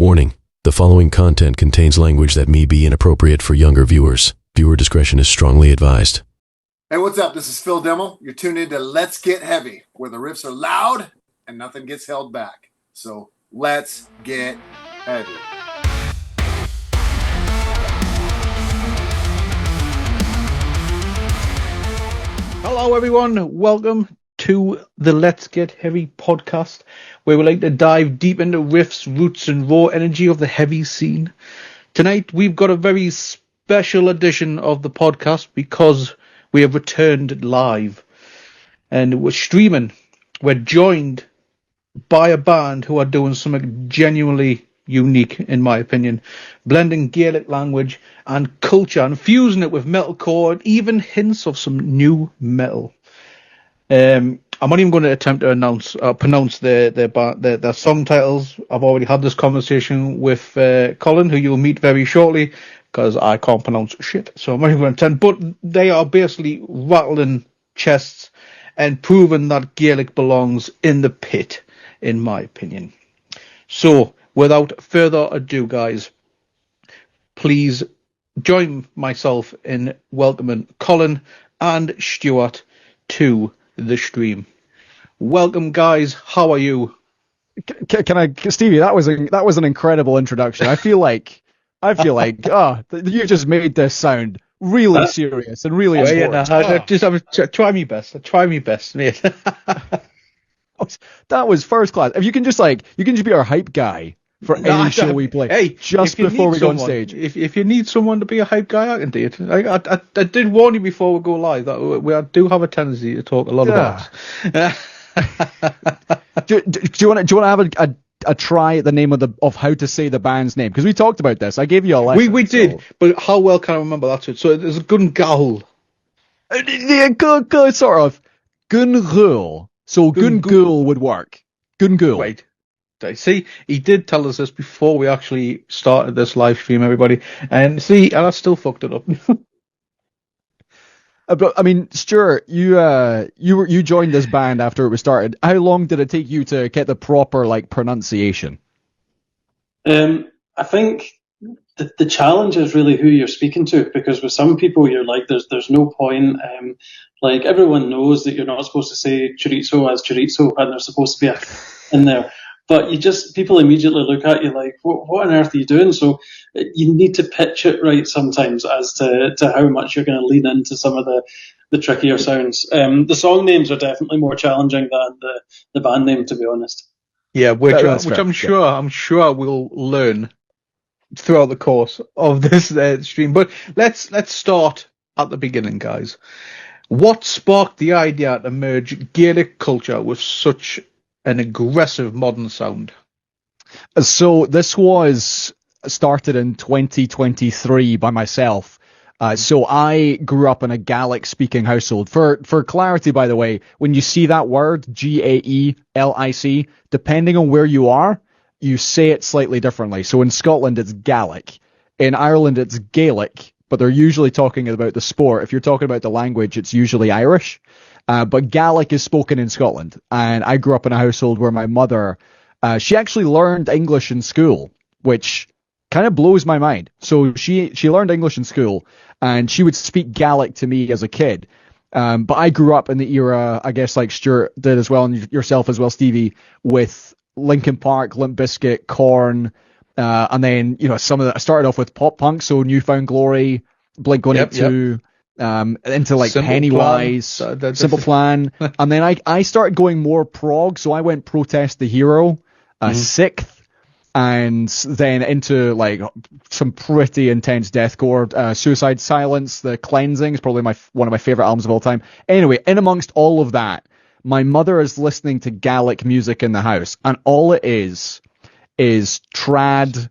Warning: the following content contains language that may be inappropriate for younger viewers. Viewer discretion is strongly advised. Hey, what's up? This is Phil Demmel. You're tuned in to Let's Get Heavy, where the riffs are loud and nothing gets held back. So let's get heavy. Hello everyone, welcome to the Let's Get Heavy podcast, where we like to dive deep into riffs, roots and raw energy of the heavy scene. Tonight we've got a very special edition of the podcast because we have returned live and we're streaming. We're joined by a band who are doing something genuinely unique, in my opinion, blending Gaelic language and culture and fusing it with metalcore and even hints of some new metal. I'm not even going to attempt to pronounce their song titles. I've already had this conversation with Colin, who you'll meet very shortly, because I can't pronounce shit. So I'm not even going to attempt. But they are basically rattling chests and proving that Gaelic belongs in the pit, in my opinion. So, without further ado, guys, please join myself in welcoming Colin and Stuart to the stream. Welcome, guys. How are you? Can I, Stevie? That was an incredible introduction. I feel like, you just made this sound really serious and really important. I try my best. I try my best, mate. That was first class. If you can just be our hype guy for any show we play. Hey, just before we go on stage. If you need someone to be a hype guy, I can do it. I did warn you before we go live that we do have a tendency to talk a lot about. do you want to have a try at the name of how to say the band's name? Because we talked about this. I gave you a lesson. We did, but how well can I remember that? So there's a Gun Ghaol. Yeah, sort of. Gun Ghaol. So Gun Ghaol would work. Gun Ghaol. Wait. See, he did tell us this before we actually started this live stream, everybody. And I still fucked it up. But I mean, Stuart, you joined this band after it was started. How long did it take you to get the proper pronunciation? I think the challenge is really who you're speaking to, because with some people you're like, there's no point. Like everyone knows that you're not supposed to say chorizo as chorizo, and there's supposed to be a in there. But people immediately look at you like, what on earth are you doing? So you need to pitch it right sometimes as to how much you're going to lean into some of the trickier sounds. The song names are definitely more challenging than the band name, to be honest. Yeah, which I'm sure we'll learn throughout the course of this stream. But let's start at the beginning, guys. What sparked the idea to merge Gaelic culture with such an aggressive modern sound? So this was started in 2023 by myself. So I grew up in a Gaelic speaking household. For clarity, by the way, when you see that word, Gaelic, depending on where you are, you say it slightly differently. So in Scotland, it's Gaelic. In Ireland, it's Gaelic, but they're usually talking about the sport. If you're talking about the language, it's usually Irish. But Gaelic is spoken in Scotland, and I grew up in a household where my mother, she actually learned English in school, which kind of blows my mind. So she learned English in school, and she would speak Gaelic to me as a kid. But I grew up in the era, I guess, like Stuart did as well, and yourself as well, Stevie, with Linkin Park, Limp Bizkit, Korn, and then some of that. I started off with pop punk, so New Found Glory, Blink-182. Into Simple Pennywise, Plan. Simple Plan, and then I started going more prog, so I went Protest the Hero, Sixth, and then into some pretty intense deathcore. Suicide Silence, The Cleansing is probably one of my favorite albums of all time. Anyway, in amongst all of that, my mother is listening to Gaelic music in the house, and all it is trad,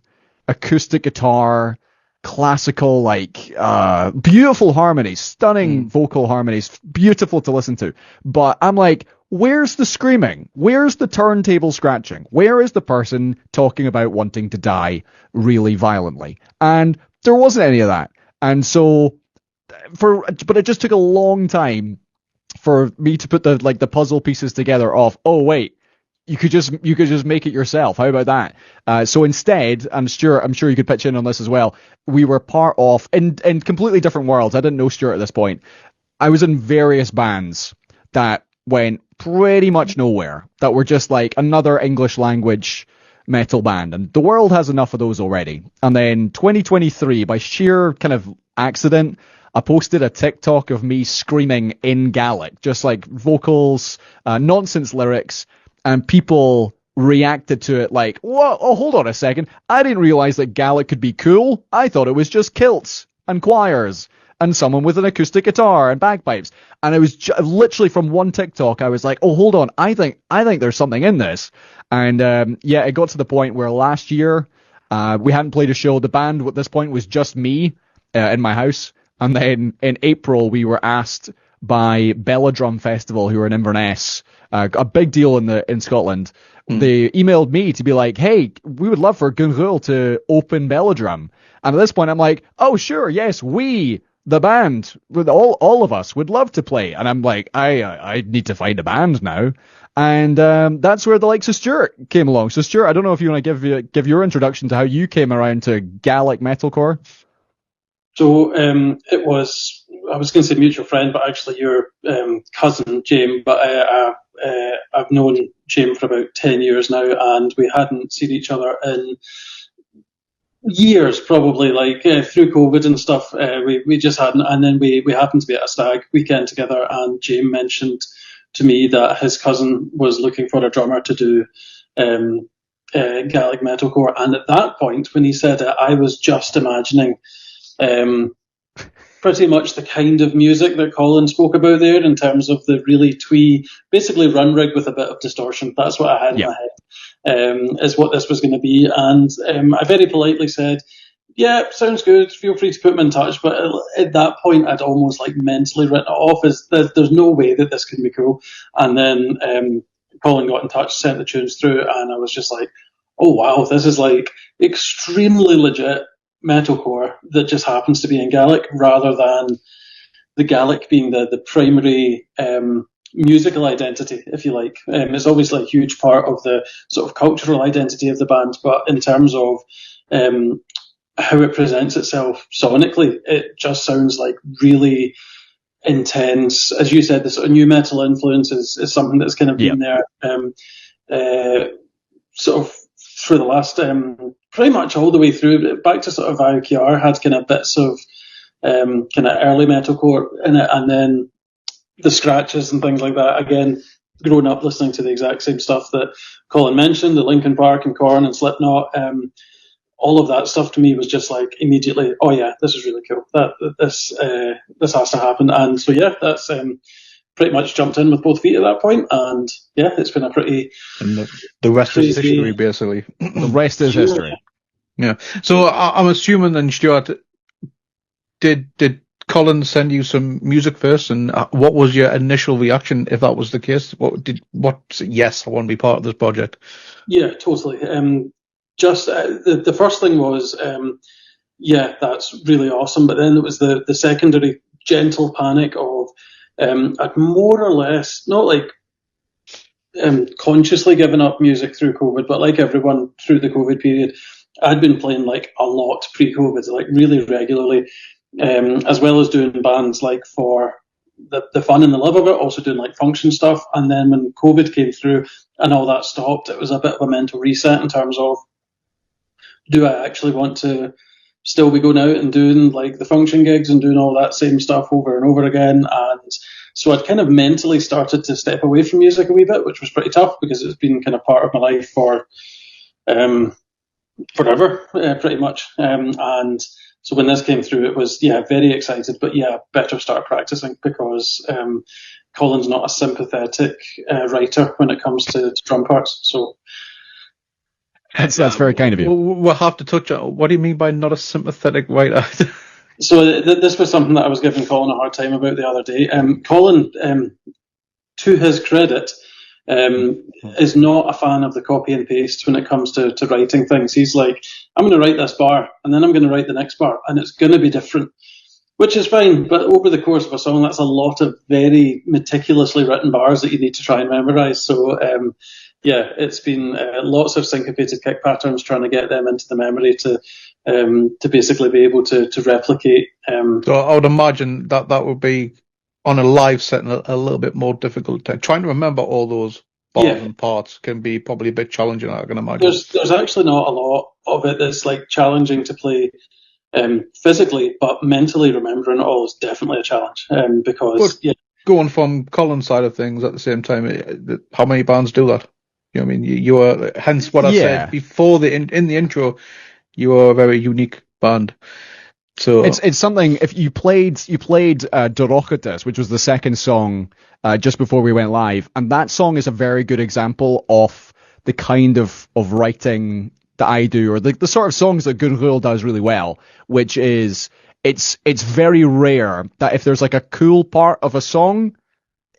acoustic guitar, classical, beautiful harmonies, stunning vocal harmonies, beautiful to listen to. But I'm like, where's the screaming? Where's the turntable scratching? Where is the person talking about wanting to die really violently? And there wasn't any of that. And so, but it just took a long time for me to put the puzzle pieces together of, oh wait, you could just make it yourself. How about that? So instead, I'm sure you could pitch in on this as well. We were part of in completely different worlds. I didn't know Stuart at this point. I was in various bands that went pretty much nowhere, that were just like another English language metal band, and the world has enough of those already. And then 2023, by sheer kind of accident, I posted a TikTok of me screaming in Gaelic, just like vocals, nonsense lyrics, and people reacted to it like, "Whoa, oh, hold on a second. I didn't realize that Gaelic could be cool. I thought it was just kilts and choirs and someone with an acoustic guitar and bagpipes." And it was literally from one TikTok, I was like, "Oh, hold on. I think there's something in this." And yeah, it got to the point where last year we hadn't played a show. The band at this point was just me in my house. And then in April, we were asked by Belladrum Festival, who are in Inverness, a big deal in Scotland. They emailed me to be like, "Hey, we would love for Gun Ghaol to open Belladrum." And at this point, I'm like, "Oh, sure, yes, we, the band, with all of us, would love to play." And I'm like, I need to find a band now. And that's where the likes of Stuart came along. So Stuart, I don't know if you want to give your introduction to how you came around to Gaelic Metalcore. So it was, I was going to say mutual friend, but actually your cousin, James. But I've known James for about 10 years now, and we hadn't seen each other in years, probably, like through COVID and stuff. We just hadn't. And then we happened to be at a stag weekend together, and James mentioned to me that his cousin was looking for a drummer to do Gaelic Metalcore. And at that point, when he said it, I was just imagining pretty much the kind of music that Colin spoke about there, in terms of the really twee, basically run rig with a bit of distortion. That's what I had in my head, is what this was going to be. And I very politely said, "Yeah, sounds good. Feel free to put me in touch." But at that point, I'd almost like mentally written it off as there's no way that this can be cool. And then Colin got in touch, sent the tunes through, and I was just like, "Oh wow, this is like extremely legit metalcore that just happens to be in Gaelic, rather than the Gaelic being the primary musical identity, if you like." It's obviously a huge part of the sort of cultural identity of the band, but in terms of how it presents itself sonically, it just sounds like really intense. As you said, the sort of new metal influence is something that's kind of been there sort of for the last pretty much all the way through, back to sort of IOKR, had kind of bits of kind of early metalcore in it, and then the scratches and things like that. Again, growing up listening to the exact same stuff that Colin mentioned, the Linkin Park and Korn and Slipknot, all of that stuff to me was just like immediately, oh yeah, this is really cool. This has to happen. And so yeah, that's pretty much jumped in with both feet at that point, and yeah, it's been a pretty. And the rest is history, basically. The rest is history. Yeah. So I'm assuming then, Stuart, did Colin send you some music first, and what was your initial reaction if that was the case? Yes, I want to be part of this project. Yeah, totally. Just the first thing was, yeah, that's really awesome. But then it was the secondary gentle panic of I'd more or less, not like consciously given up music through COVID, but like everyone through the COVID period, I'd been playing like a lot pre-COVID, like really regularly, as well as doing bands like for the fun and the love of it, also doing like function stuff. And then when COVID came through and all that stopped, it was a bit of a mental reset in terms of, do I actually want to still be going out and doing like the function gigs and doing all that same stuff over and over again? And so I'd kind of mentally started to step away from music a wee bit, which was pretty tough because it's been kind of part of my life for forever, pretty much. And so when this came through, it was, yeah, very excited, but yeah, better start practicing because Colin's not a sympathetic writer when it comes to drum parts. So that's very kind of you. We'll have to touch on, what do you mean by not a sympathetic writer? So this was something that I was giving Colin a hard time about the other day. Colin, to his credit, is not a fan of the copy and paste when it comes to writing things. He's like, I'm going to write this bar, and then I'm going to write the next bar, and it's going to be different, which is fine. But over the course of a song, that's a lot of very meticulously written bars that you need to try and memorize. So it's been lots of syncopated kick patterns, trying to get them into the memory to basically be able to replicate. So I would imagine that would be on a live set a little bit more difficult. Trying to remember all those bars and parts can be probably a bit challenging, I can imagine. There's actually not a lot of it that's like challenging to play physically, but mentally remembering it all is definitely a challenge. Because going from Colin's side of things at the same time, how many bands do that? You know what I mean? You are, hence what I said before in the intro, you are a very unique band. So it's something. If you played Dorochatus, which was the second song just before we went live, and that song is a very good example of the kind of writing that I do, or the sort of songs that Gun Ghaol does really well, which is it's very rare that if there's like a cool part of a song,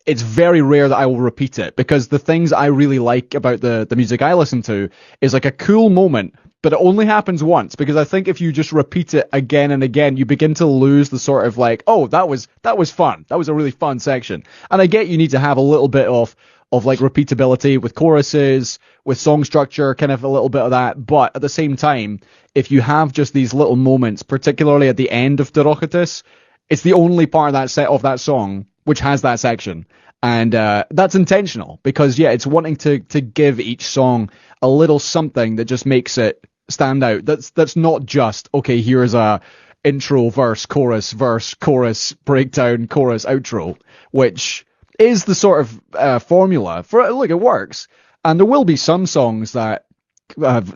it's very rare that I will repeat it, because the things I really like about the music I listen to is like a cool moment, but it only happens once, because I think if you just repeat it again and again, you begin to lose the sort of like, oh, that was fun. That was a really fun section. And I get you need to have a little bit of like repeatability with choruses, with song structure, kind of a little bit of that. But at the same time, if you have just these little moments, particularly at the end of Dorochatus, it's the only part of that set of that song which has that section. And that's intentional, because it's wanting to give each song a little something that just makes it stand out. That's not just, okay, here's a intro, verse, chorus, breakdown, chorus, outro, which is the sort of formula for it. Look, it works. And there will be some songs that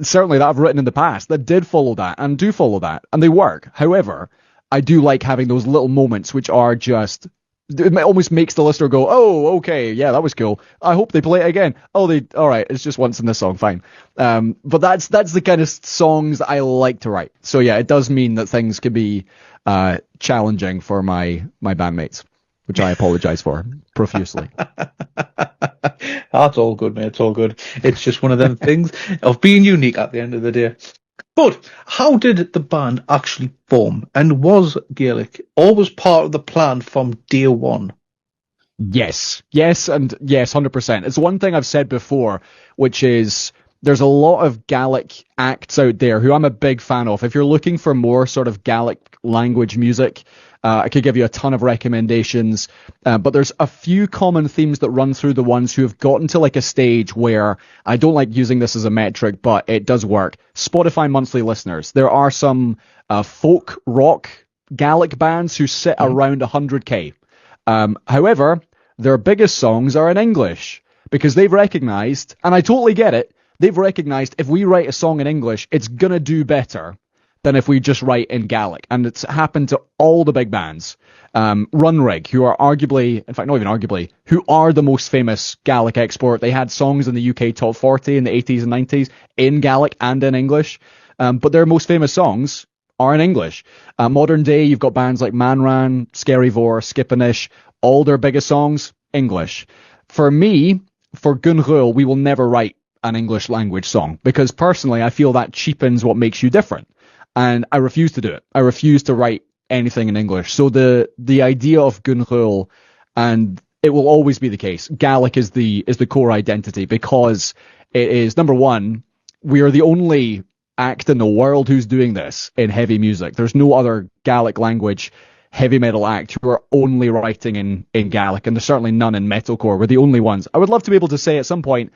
certainly that I've written in the past that did follow that and do follow that, and they work. However, I do like having those little moments which are just, it almost makes the listener go, oh, okay, yeah, that was cool. I hope they play it again. Oh, all right, it's just once in this song, fine. But that's the kind of songs that I like to write. So yeah, it does mean that things can be challenging for my bandmates, which I apologize for profusely. That's all good, mate. It's all good. It's just one of them things of being unique at the end of the day. But how did the band actually form? And was Gaelic always part of the plan from day one? Yes, 100%. It's one thing I've said before, which is there's a lot of Gaelic acts out there who I'm a big fan of. If you're looking for more sort of Gaelic language music, I could give you a ton of recommendations, but there's a few common themes that run through the ones who have gotten to like a stage where, I don't like using this as a metric, but it does work. Spotify monthly listeners. There are some folk rock Gaelic bands who sit around 100k. However, their biggest songs are in English, because they've recognized, and I totally get it, they've recognized if we write a song in English, it's going to do better than if we just write in Gaelic. And it's happened to all the big bands. Runrig, who are arguably, in fact, not even arguably, who are the most famous Gaelic export. They had songs in the UK top 40 in the 80s and 90s in Gaelic and in English. But their most famous songs are in English. Modern day, you've got bands like Manran, Scary Vor, Skippinish, all their biggest songs, English. For me, for Gun Ghaol, we will never write an English language song, because personally, I feel that cheapens what makes you different. And I refuse to do it. I refuse to write anything in English. So the idea of Gun Ghaol, and it will always be the case, Gaelic is the core identity, because it is, number one, we are the only act in the world who's doing this in heavy music. There's no other Gaelic language heavy metal act who are only writing in Gaelic, and there's certainly none in metalcore. We're the only ones. I would love to be able to say at some point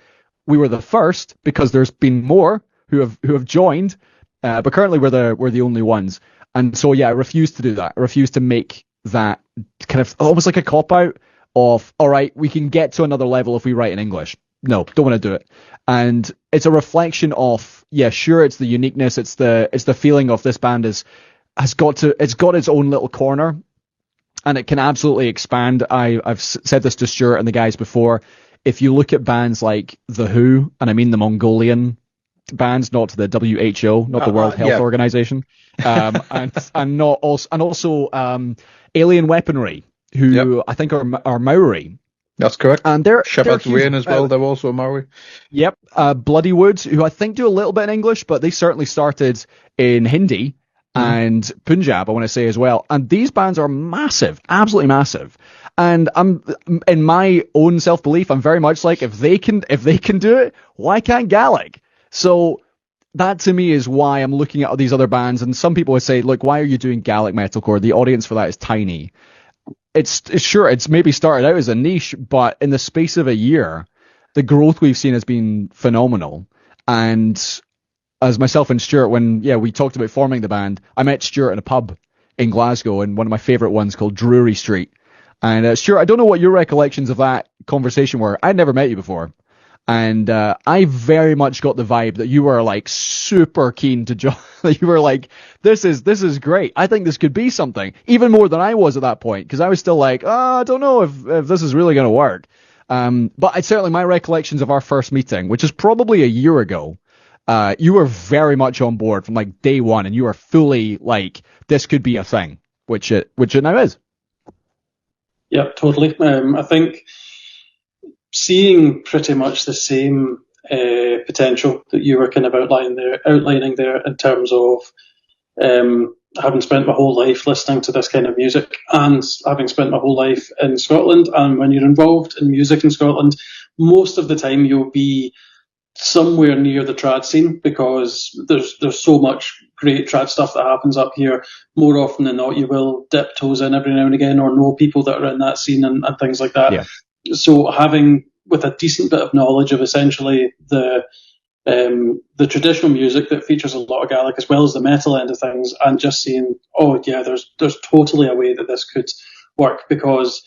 we were the first, because there's been more who have joined. But currently we're the only ones. And so, I refuse to do that. I refuse to make that kind of almost like a cop-out of, all right, we can get to another level if we write in English. No, don't want to do it. And it's a reflection of, sure, it's the uniqueness, it's the feeling of this band has got its own little corner, and it can absolutely expand. I've said this to Stuart and the guys before. If you look at bands like The Who, and I mean the Mongolian bands, not the WHO, not the World Health Organization, and also Alien Weaponry, who I think are Maori. That's correct. And they're Shepherd's Reign as well. They're also Maori. Yep. Bloody Woods, who I think do a little bit in English, but they certainly started in Hindi and Punjab, I want to say as well. And these bands are massive, absolutely massive. And I'm, in my own self-belief, I'm very much like, if they can do it, why can't Gaelic? So that to me is why I'm looking at these other bands, and some people would say, look, why are you doing Gaelic metalcore? The audience for that is tiny. It's sure, it's maybe started out as a niche, but in the space of a year, the growth we've seen has been phenomenal. And as myself and Stuart, when we talked about forming the band, I met Stuart in a pub in Glasgow, in one of my favourite ones called Drury Street. And Stuart, I don't know what your recollections of that conversation were. I'd never met you before. And I very much got the vibe that you were like super keen to join. You were like, this is great. I think this could be something. Even more than I was at that point, because I was still like, I don't know if this is really going to work. But it's certainly my recollections of our first meeting, which is probably a year ago. You were very much on board from like day one, and you were fully like, this could be a thing, which it now is. Yep, totally. I think seeing pretty much the same potential that you were kind of outlining there in terms of having spent my whole life listening to this kind of music, and having spent my whole life in Scotland. And when you're involved in music in Scotland, most of the time you'll be somewhere near the trad scene, because there's so much great trad stuff that happens up here. More often than not, you will dip toes in every now and again, or know people that are in that scene and things like that. Yeah. So having, with a decent bit of knowledge of essentially the traditional music that features a lot of Gaelic, as well as the metal end of things, and just seeing, there's totally a way that this could work, because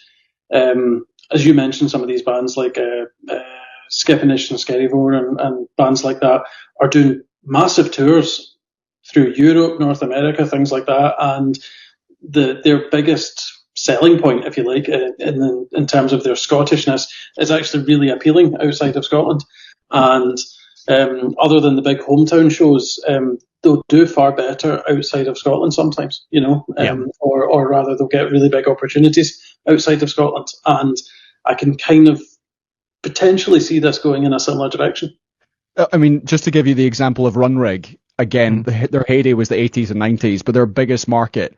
as you mentioned, some of these bands like Skippinish and Skerryvore and bands like that are doing massive tours through Europe, North America, things like that, and their biggest selling point, if you like, in terms of their Scottishness, is actually really appealing outside of Scotland. And other than the big hometown shows, they'll do far better outside of Scotland sometimes, or rather they'll get really big opportunities outside of Scotland. And I can kind of potentially see this going in a similar direction. I mean, just to give you the example of Runrig, again, their heyday was the 80s and 90s, but their biggest market,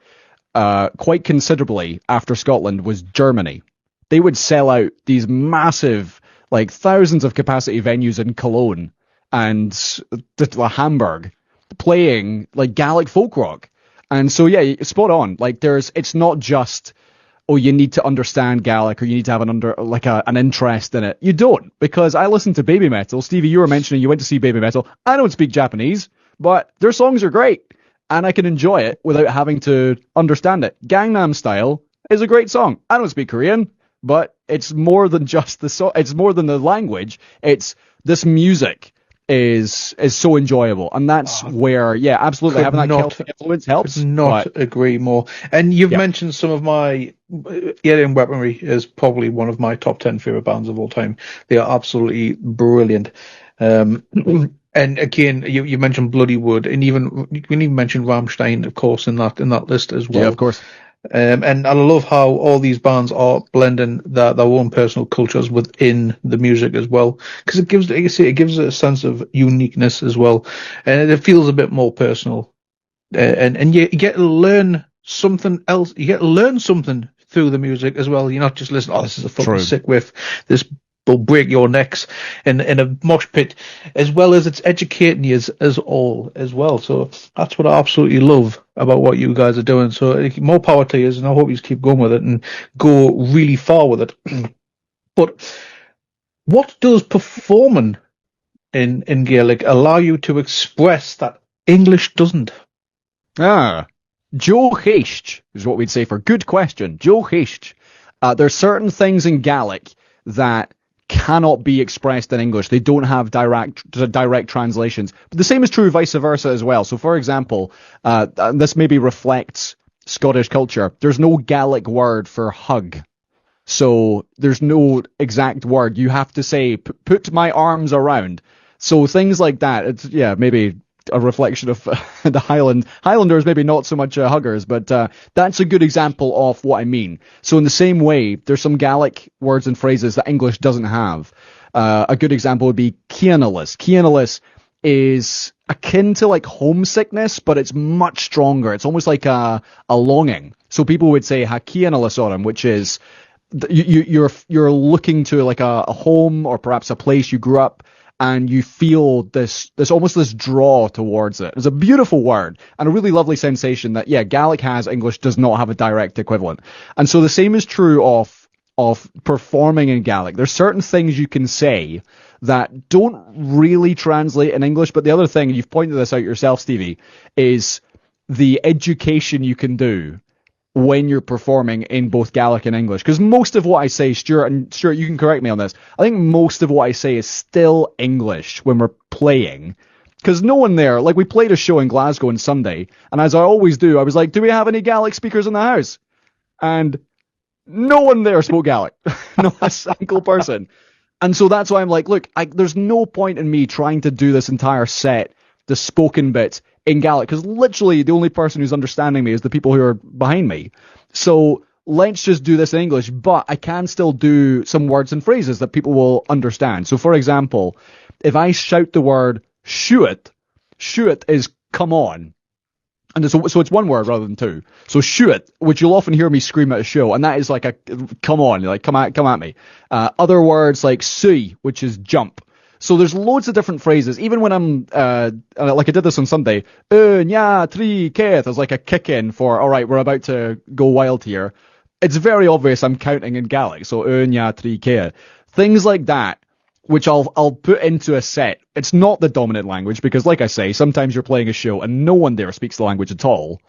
quite considerably after Scotland, was Germany. They would sell out these massive, like thousands of capacity venues in Cologne and Hamburg, playing like Gaelic folk rock. And so, spot on. Like, it's not just, you need to understand Gaelic, or you need to have an interest in it. You don't, because I listen to baby metal. Stevie, you were mentioning you went to see baby metal. I don't speak Japanese, but their songs are great, and I can enjoy it without having to understand it. Gangnam Style is a great song. I don't speak Korean, but it's more than just the song. It's more than the language. It's this music is so enjoyable, and that's where absolutely having that Celtic influence helps. Could not agree more. And you've mentioned some of my Alien Weaponry is probably one of my top 10 favorite bands of all time. They are absolutely brilliant. And again, you mentioned Bloody Wood, and you can even mention Rammstein, of course, in that list as well. Yeah, of course. And I love how all these bands are blending their own personal cultures within the music as well, because it gives a sense of uniqueness as well, and it feels a bit more personal. And you get to learn something else. You get to learn something through the music as well. You're not just listening, this is a fucking sick riff. This will break your necks in a mosh pit, as well as it's educating you as well. So that's what I absolutely love about what you guys are doing. So more power to you, and I hope you keep going with it and go really far with it. But what does performing in Gaelic allow you to express that English doesn't? Joe Heist is what we'd say for good question. Joe Heist. There's certain things in Gaelic that cannot be expressed in English. They don't have direct translations. But the same is true vice versa as well. So, for example, this maybe reflects Scottish culture. There's no Gaelic word for hug. So there's no exact word. You have to say, put my arms around. So things like that. It's, maybe a reflection of the Highlanders, maybe not so much huggers, but that's a good example of what I mean. So in the same way, there's some Gaelic words and phrases that English doesn't have. A good example would be Cianalis. Cianalis is akin to like homesickness, but it's much stronger. It's almost like a longing. So people would say ha Cianalis on him, which is you're looking to like a home or perhaps a place you grew up, and you feel this almost this draw towards it. It's a beautiful word and a really lovely sensation that, yeah, Gaelic has, English does not have a direct equivalent. And so the same is true of performing in Gaelic. There's certain things you can say that don't really translate in English, but the other thing, and you've pointed this out yourself, Stevie, is the education you can do when you're performing in both Gaelic and English. Because most of what I say, Stuart, you can correct me on this, I think most of what I say is still English when we're playing. Because no one there, like we played a show in Glasgow on Sunday, and as I always do, I was like, do we have any Gaelic speakers in the house? And no one there spoke Gaelic. Not a single person. And so that's why I'm like, look, there's no point in me trying to do this entire set, the spoken bit, in Gaelic, because literally the only person who's understanding me is the people who are behind me. So let's just do this in English, but I can still do some words and phrases that people will understand. So for example, if I shout the word shoot is come on. And so it's one word rather than two. So shoot, which you'll often hear me scream at a show, and that is like a come on, like come at me. Other words like see, which is jump. So there's loads of different phrases. Even when I'm like I did this on Sunday, nya tri keth, there's like a kick in for all right, we're about to go wild here. It's very obvious I'm counting in Gaelic. So nya tri keth, things like that, which I'll put into a set. It's not the dominant language because, like I say, sometimes you're playing a show and no one there speaks the language at all.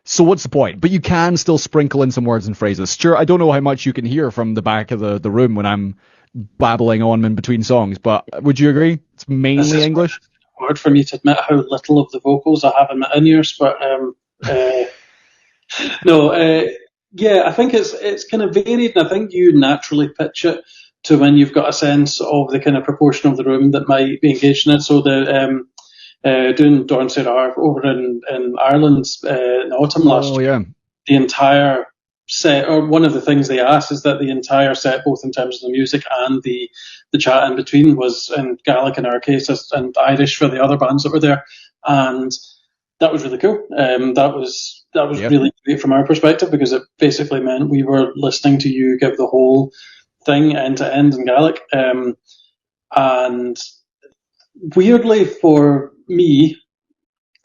So what's the point? But you can still sprinkle in some words and phrases. Stuart, I don't know how much you can hear from the back of the room when I'm babbling on in between songs, but would you agree? It's mainly English? Hard for me to admit how little of the vocals I have in my in-ears, but yeah, I think it's kind of varied, and I think you naturally pitch it to when you've got a sense of the kind of proportion of the room that might be engaged in it. So the doing Dorn Sair over in Ireland in autumn last year, the entire set, or one of the things they asked is that the entire set, both in terms of the music and the chat in between, was in Gaelic in our case and Irish for the other bands that were there, and that was really cool. That was really great from our perspective because it basically meant we were listening to you give the whole thing end to end in Gaelic, and weirdly for me,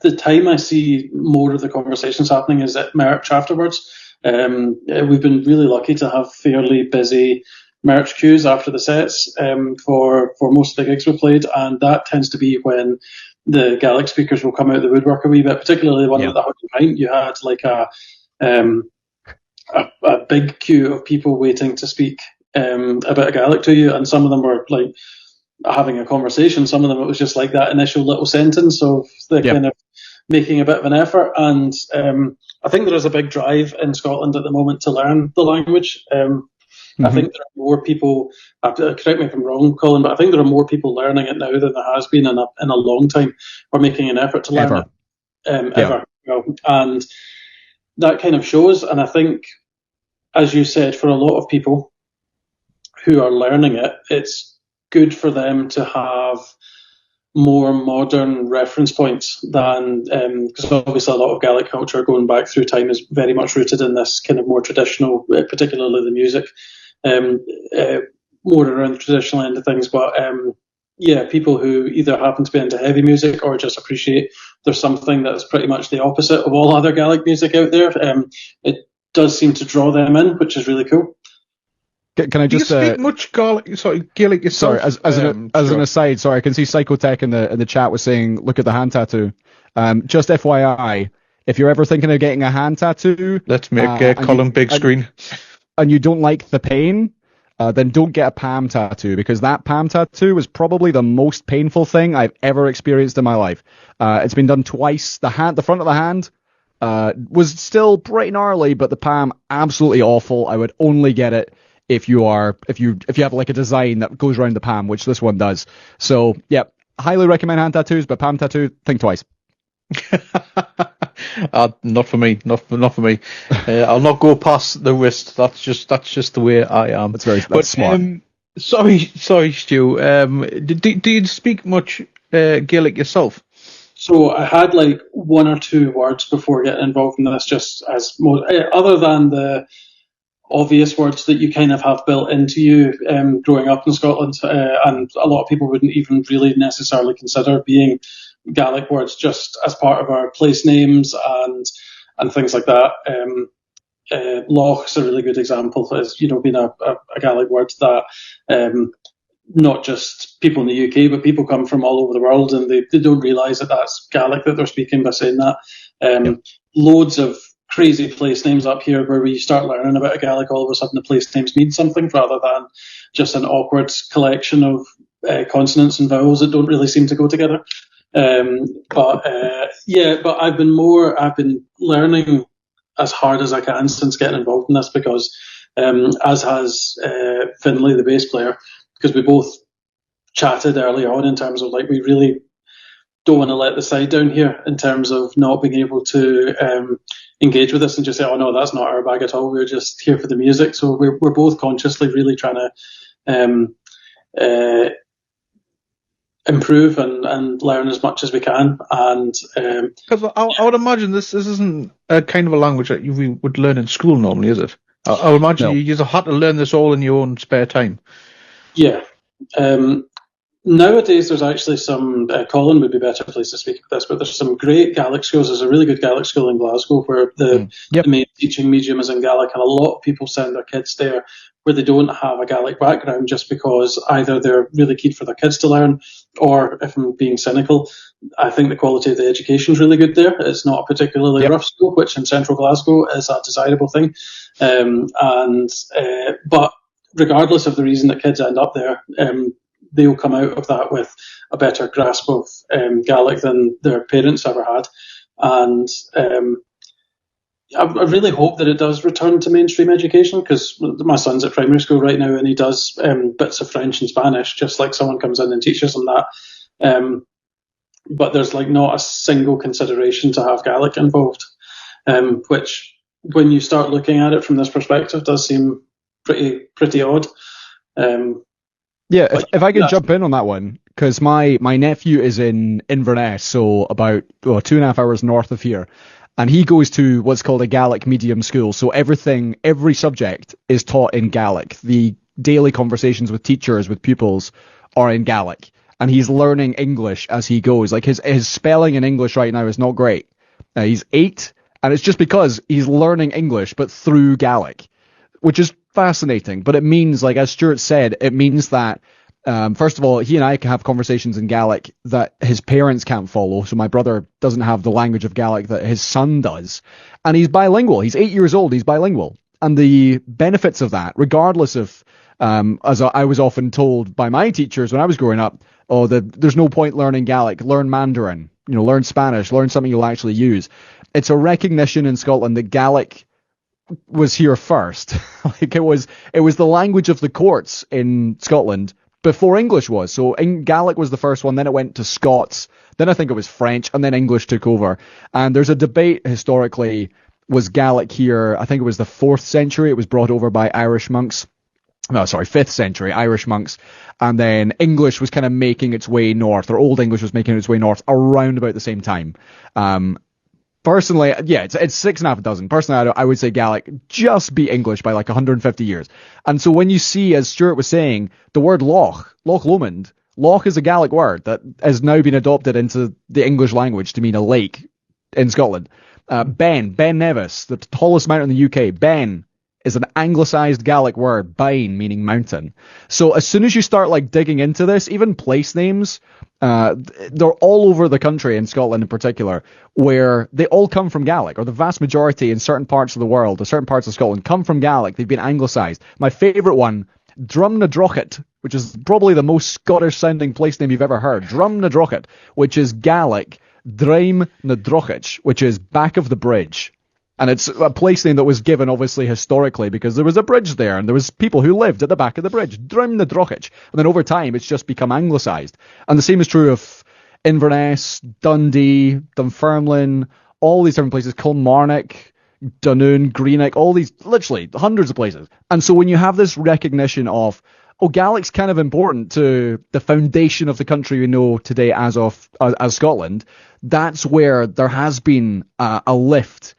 the time I see more of the conversations happening is at merch afterwards. We've been really lucky to have fairly busy merch queues after the sets for most of the gigs we played, and that tends to be when the Gaelic speakers will come out of the woodwork a wee bit, particularly the one at the Hut and Pint. You had like a big queue of people waiting to speak a bit of Gaelic to you, and some of them were like having a conversation. Some of them it was just like that initial little sentence of the kind of making a bit of an effort. And I think there is a big drive in Scotland at the moment to learn the language. I think there are more people, correct me if I'm wrong, Colin, but I think there are more people learning it now than there has been in a long time, or making an effort to learn it. Ever. And that kind of shows, and I think, as you said, for a lot of people who are learning it, it's good for them to have more modern reference points than, because obviously a lot of Gaelic culture going back through time is very much rooted in this kind of more traditional, particularly the music, more around the traditional end of things. But people who either happen to be into heavy music or just appreciate there's something that's pretty much the opposite of all other Gaelic music out there, it does seem to draw them in, which is really cool. Can I just do you speak much Gaelic yourself? Sorry, as an aside, sorry, I can see Psychotech in the chat was saying, look at the hand tattoo. Just FYI, if you're ever thinking of getting a hand tattoo, let's make Colin big screen. And you don't like the pain, then don't get a palm tattoo, because that palm tattoo was probably the most painful thing I've ever experienced in my life. It's been done twice. The front of the hand was still pretty gnarly, but the palm absolutely awful. I would only get it if you have like a design that goes around the palm, which this one does. So yeah, highly recommend hand tattoos, but palm tattoo, think twice. Not for me. I'll not go past the wrist. That's just the way I am. That's smart. Sorry, Stu. Do you speak much Gaelic yourself? So I had like one or two words before getting involved in this, just as other than the obvious words that you kind of have built into you growing up in Scotland, and a lot of people wouldn't even really necessarily consider being Gaelic words just as part of our place names and things like that. Loch's a really good example, as being a Gaelic word that not just people in the UK, but people come from all over the world, and they don't realise that that's Gaelic that they're speaking by saying that. Loads of crazy place names up here where we start learning about a Gaelic, all of a sudden the place names mean something rather than just an awkward collection of consonants and vowels that don't really seem to go together. But I've been learning as hard as I can since getting involved in this, because as has Finlay, the bass player, because we both chatted early on in terms of we really don't want to let the side down here in terms of not being able to engage with us and just say, oh no, that's not our bag at all, we're just here for the music. So we're both consciously really trying to improve and learn as much as we can. And because I would imagine this isn't a kind of a language that you would learn in school normally, is it? I would imagine you just had to learn this all in your own spare time. Yeah. Nowadays, there's actually some, Colin would be a better place to speak about this, but there's some great Gaelic schools. There's a really good Gaelic school in Glasgow where the main teaching medium is in Gaelic, and a lot of people send their kids there where they don't have a Gaelic background, just because either they're really keen for their kids to learn, or if I'm being cynical, I think the quality of the education is really good there. It's not a particularly rough school, which in central Glasgow is a desirable thing. But regardless of the reason that kids end up there, they'll come out of that with a better grasp of Gaelic than their parents ever had. And I really hope that it does return to mainstream education, because my son's at primary school right now and he does bits of French and Spanish, just like someone comes in and teaches him that. But there's not a single consideration to have Gaelic involved, which, when you start looking at it from this perspective, does seem pretty odd. If I could jump in on that one, because my nephew is in Inverness, so about 2.5 hours north of here, and he goes to what's called a Gaelic medium school. So every subject is taught in Gaelic. The daily conversations with teachers, with pupils, are in Gaelic, and he's learning English as he goes. His spelling in English right now is not great. He's 8, and it's just because he's learning English, but through Gaelic, which is fascinating. But it means, as Stuart said, it means that first of all, he and I can have conversations in Gaelic that his parents can't follow. So my brother doesn't have the language of Gaelic that his son does, and he's bilingual. He's 8 years old. He's bilingual, and the benefits of that, regardless of as I was often told by my teachers when I was growing up, there's no point learning Gaelic. Learn Mandarin. Learn Spanish. Learn something you'll actually use. It's a recognition in Scotland that Gaelic was here first. It was the language of the courts in Scotland before English was. So Gaelic was the first one, then it went to Scots, then I think it was French, and then English took over. And there's a debate historically, was Gaelic here, I think it was the 4th century, it was brought over by Irish monks. No, sorry, 5th century, Irish monks. And then English was kind of making its way north, or Old English was making its way north around about the same time. Personally, it's 6.5 dozen. Personally, I would say Gaelic just beat English by 150 years. And so when you see, as Stuart was saying, the word Loch Lomond, Loch is a Gaelic word that has now been adopted into the English language to mean a lake in Scotland. Ben Nevis, the tallest mountain in the UK, Ben is an anglicised Gaelic word, Bain, meaning mountain. So as soon as you start digging into this, even place names, they're all over the country, in Scotland in particular, where they all come from Gaelic, or the vast majority in certain parts of the world, or certain parts of Scotland, come from Gaelic. They've been anglicised. My favourite one, Drum na Drochit, which is probably the most Scottish-sounding place name you've ever heard. Drum na Drochit, which is Gaelic, Draim na Drochit, which is back of the bridge. And it's a place name that was given, obviously, historically, because there was a bridge there, and there was people who lived at the back of the bridge. Draim na Drochit. And then over time, it's just become anglicised. And the same is true of Inverness, Dundee, Dunfermline, all these different places, Kilmarnock, Dunoon, Greenock, all these, literally, hundreds of places. And so when you have this recognition of, Gaelic's kind of important to the foundation of the country we know today as Scotland, that's where there has been a lift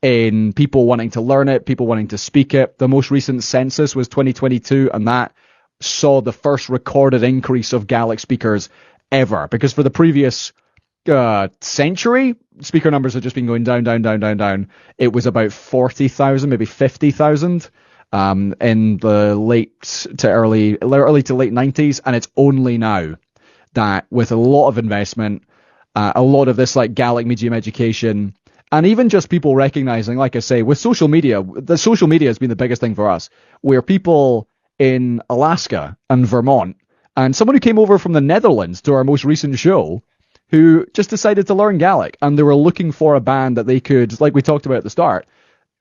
in people wanting to learn it, people wanting to speak it. The most recent census was 2022, and that saw the first recorded increase of Gaelic speakers ever. Because for the previous century, speaker numbers have just been going down. It was about 40,000, maybe 50,000 in the late to late 90s, and it's only now that with a lot of investment, a lot of this like Gaelic medium education, and even just people recognizing, like I say, with social media, the social media has been the biggest thing for us, where people in Alaska and Vermont, and someone who came over from the Netherlands to our most recent show, who just decided to learn Gaelic, and they were looking for a band that they could, like we talked about at the start,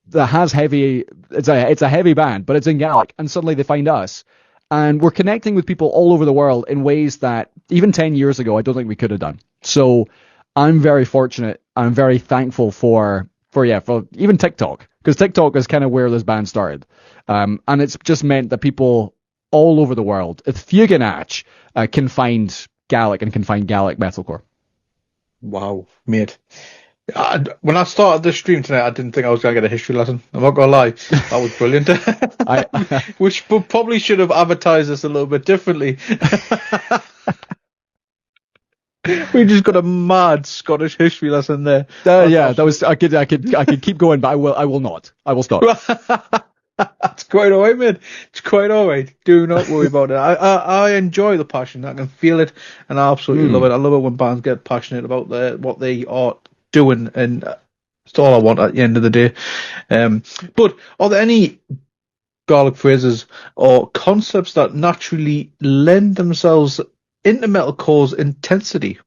that has heavy, it's a heavy band, but it's in Gaelic, and suddenly they find us, and we're connecting with people all over the world in ways that even 10 years ago I don't think we could have done. So I'm very fortunate. I'm very thankful for even TikTok, because TikTok is kind of where this band started, and it's just meant that people all over the world, if Fuganach, can find Gaelic and can find Gaelic metalcore. Wow, mate. When I started this stream tonight, I didn't think I was going to get a history lesson. I'm not going to lie. That was brilliant. Which probably should have advertised this a little bit differently. We just got a mad Scottish history lesson there. Yeah, that was. I could keep going, but I will not. I will stop. It's quite all right, mate. It's quite all right. Do not worry about it. I enjoy the passion. I can feel it, and I absolutely love it. I love it when bands get passionate about what they are doing, and it's all I want at the end of the day. But are there any Gaelic phrases or concepts that naturally lend themselves into metalcore's intensity?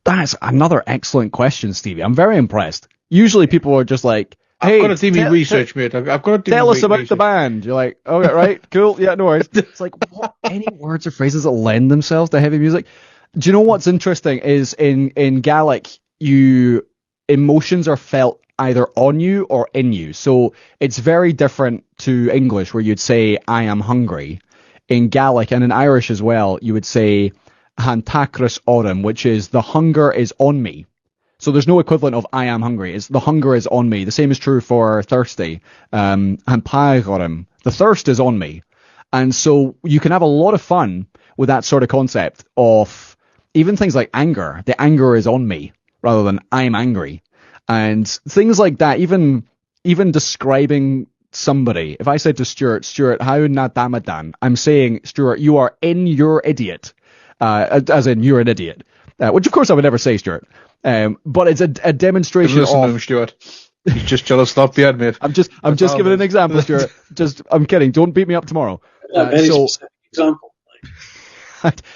That's another excellent question, Stevie. I'm very impressed. Usually people are just like, hey, I've got to do my research, mate. I've got to do tell us about research. the band. You're like, okay, right, cool, yeah, no worries. It's like, what? Any words or phrases that lend themselves to heavy music? Do you know what's interesting is in Gaelic, emotions are felt either on you or in you. So it's very different to English, where you'd say, I am hungry. In Gaelic and in Irish as well, you would say, Han tacrus orem, which is the hunger is on me. So there's no equivalent of I am hungry. It's the hunger is on me. The same is true for thirsty. Han paig orem, the thirst is on me. And so you can have a lot of fun with that sort of concept of even things like anger. The anger is on me rather than I'm angry. And things like that, even describing somebody. If I said to Stuart, how na damadan, I'm saying, Stuart, you are in your idiot. As in, you're an idiot. Which, of course, I would never say, Stuart. But it's a demonstration Listen of... to him, Stuart. He's just jealous, not bad, mate. I'm just giving an example, Stuart. I'm kidding. Don't beat me up tomorrow. A very specific example.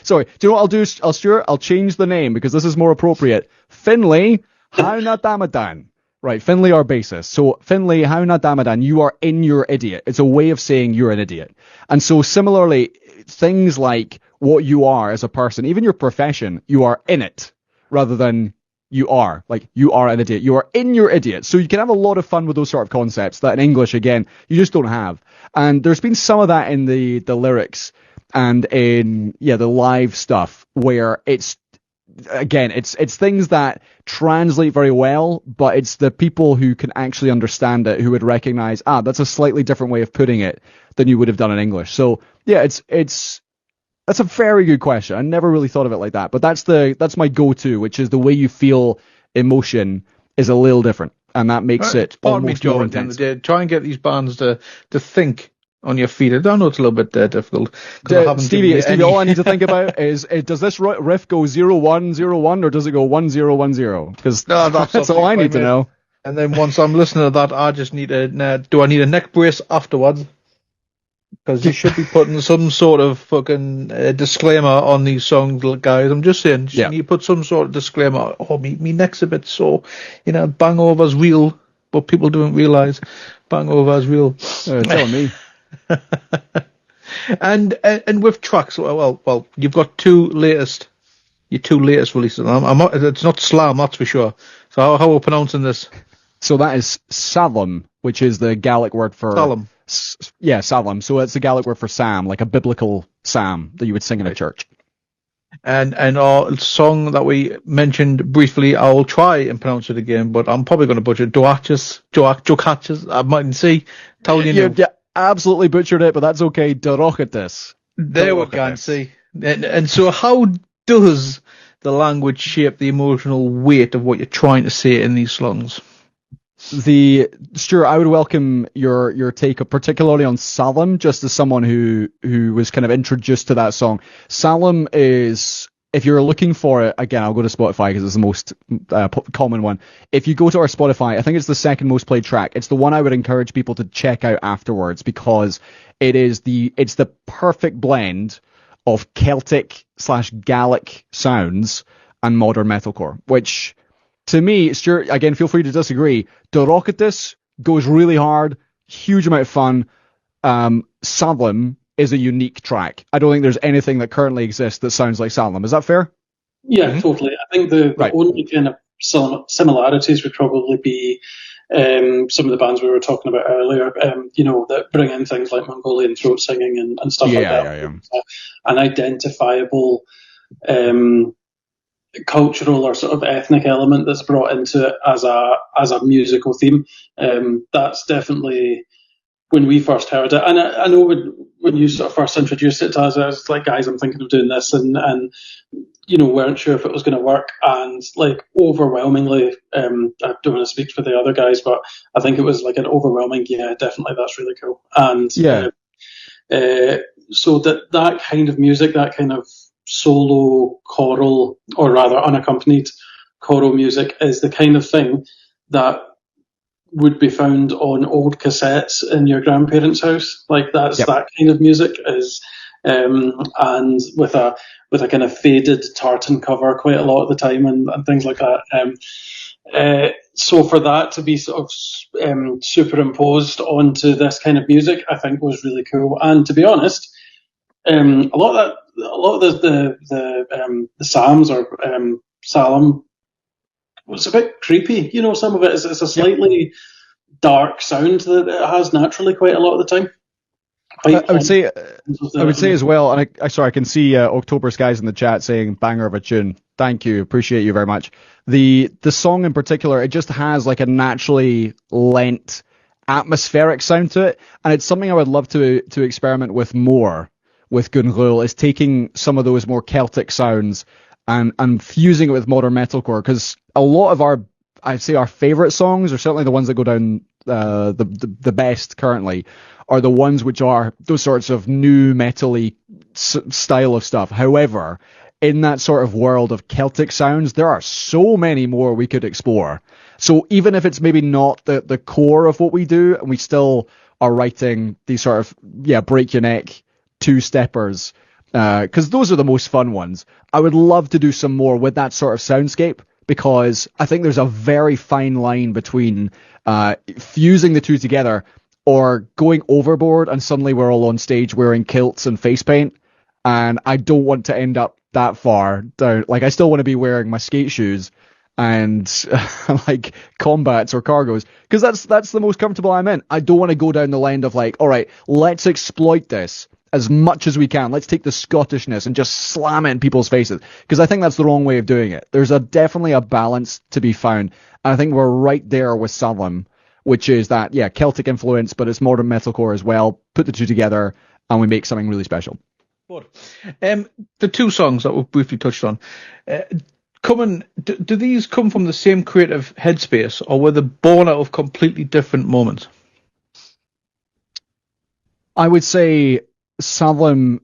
Sorry. Do you know what I'll do, Stuart? I'll change the name because this is more appropriate. Finlay, how na damadan. Right, Finlay our bassist. So, Finlay, how na damadan, you are in your idiot. It's a way of saying you're an idiot. And so, similarly, things like what you are as a person, even your profession, you are in it rather than you are. Like, you are an idiot. You are in your idiot. So you can have a lot of fun with those sort of concepts that in English, again, you just don't have. And there's been some of that in the lyrics and in, the live stuff where it's things that translate very well, but it's the people who can actually understand it who would recognize, that's a slightly different way of putting it than you would have done in English. So, yeah, that's a very good question. I never really thought of it like that, but that's my go-to, which is the way you feel emotion is a little different, and that makes it almost more intense. Try and get these bands to think on your feet. I know it's a little bit difficult. Stevie, all I need to think about is does this riff go 0-1-0-1 or does it go 1-0-1-0? Because that's all I need to know. And then once I'm listening to that, I just need do I need a neck brace afterwards? Because you should be putting some sort of fucking disclaimer on these songs, guys. I'm just saying, you need to put some sort of disclaimer. Oh, me neck's a bit sore. Bang over's real, but people don't realise bang over's real. Telling me. And with tracks, well, you've got your two latest releases. It's not Slam, that's for sure. So how are we pronouncing this? So that is Salam, which is the Gaelic word for Salam. Salam. So it's the Gaelic word for psalm, like a biblical psalm that you would sing in a church. And our song that we mentioned briefly, I will try and pronounce it again, but I'm probably going to butcher it. Joachis, I mightn't see. Tell you You absolutely butchered it, but that's okay. Dorochatis. There we go, see. And so how does the language shape the emotional weight of what you're trying to say in these songs? Stuart, I would welcome your take, particularly on Salam, just as someone who was kind of introduced to that song. Salam is, if you're looking for it, again, I'll go to Spotify because it's the most common one. If you go to our Spotify, I think it's the second most played track. It's the one I would encourage people to check out afterwards because it's the perfect blend of Celtic/Gaelic sounds and modern metalcore, which, to me, Stuart, again, feel free to disagree. Dorochatis goes really hard, huge amount of fun. Salam is a unique track. I don't think there's anything that currently exists that sounds like Salam. Is that fair? Yeah, totally. I think the only kind of similarities would probably be some of the bands we were talking about earlier, that bring in things like Mongolian throat singing and stuff like that. Yeah. An identifiable cultural or sort of ethnic element that's brought into it as a musical theme. That's definitely when we first heard it. And I know when you sort of first introduced it to us, I was like, guys, I'm thinking of doing this, and weren't sure if it was going to work. And like overwhelmingly, I don't want to speak for the other guys, but I think it was like an overwhelming, yeah, definitely, that's really cool. And so that kind of music, that kind of solo choral, or rather unaccompanied choral music, is the kind of thing that would be found on old cassettes in your grandparents' house. Like that's that kind of music is, and with a kind of faded tartan cover quite a lot of the time and things like that. So for that to be sort of superimposed onto this kind of music, I think was really cool. And to be honest, a lot of the psalms or Salam was a bit creepy. Some of it is a slightly dark sound that it has naturally quite a lot of the time. I would say as well, and I can see October Skies in the chat saying banger of a tune. Thank you, appreciate you very much. The song in particular, it just has like a naturally lent atmospheric sound to it, and it's something I would love to experiment with more with Gun Ghaol, is taking some of those more Celtic sounds and fusing it with modern metalcore, because a lot of I'd say our favorite songs, or certainly the ones that go down the best currently, are the ones which are those sorts of new metal-y style of stuff. However, in that sort of world of Celtic sounds, there are so many more we could explore. So even if it's maybe not the core of what we do, and we still are writing these sort of, break your neck two-steppers, because those are the most fun ones, I would love to do some more with that sort of soundscape, because I think there's a very fine line between fusing the two together or going overboard and suddenly we're all on stage wearing kilts and face paint, and I don't want to end up that far down. Like, I still want to be wearing my skate shoes and like combats or cargos, because that's the most comfortable I'm in. I don't want to go down the line of like, all right, let's exploit this as much as we can. Let's take the Scottishness and just slam it in people's faces, because I think that's the wrong way of doing it. There's definitely a balance to be found, and I think we're right there with Salam, which is that, Celtic influence, but it's modern metalcore as well. Put the two together and we make something really special. The two songs that we've briefly touched on, do these come from the same creative headspace, or were they born out of completely different moments? I would say Salam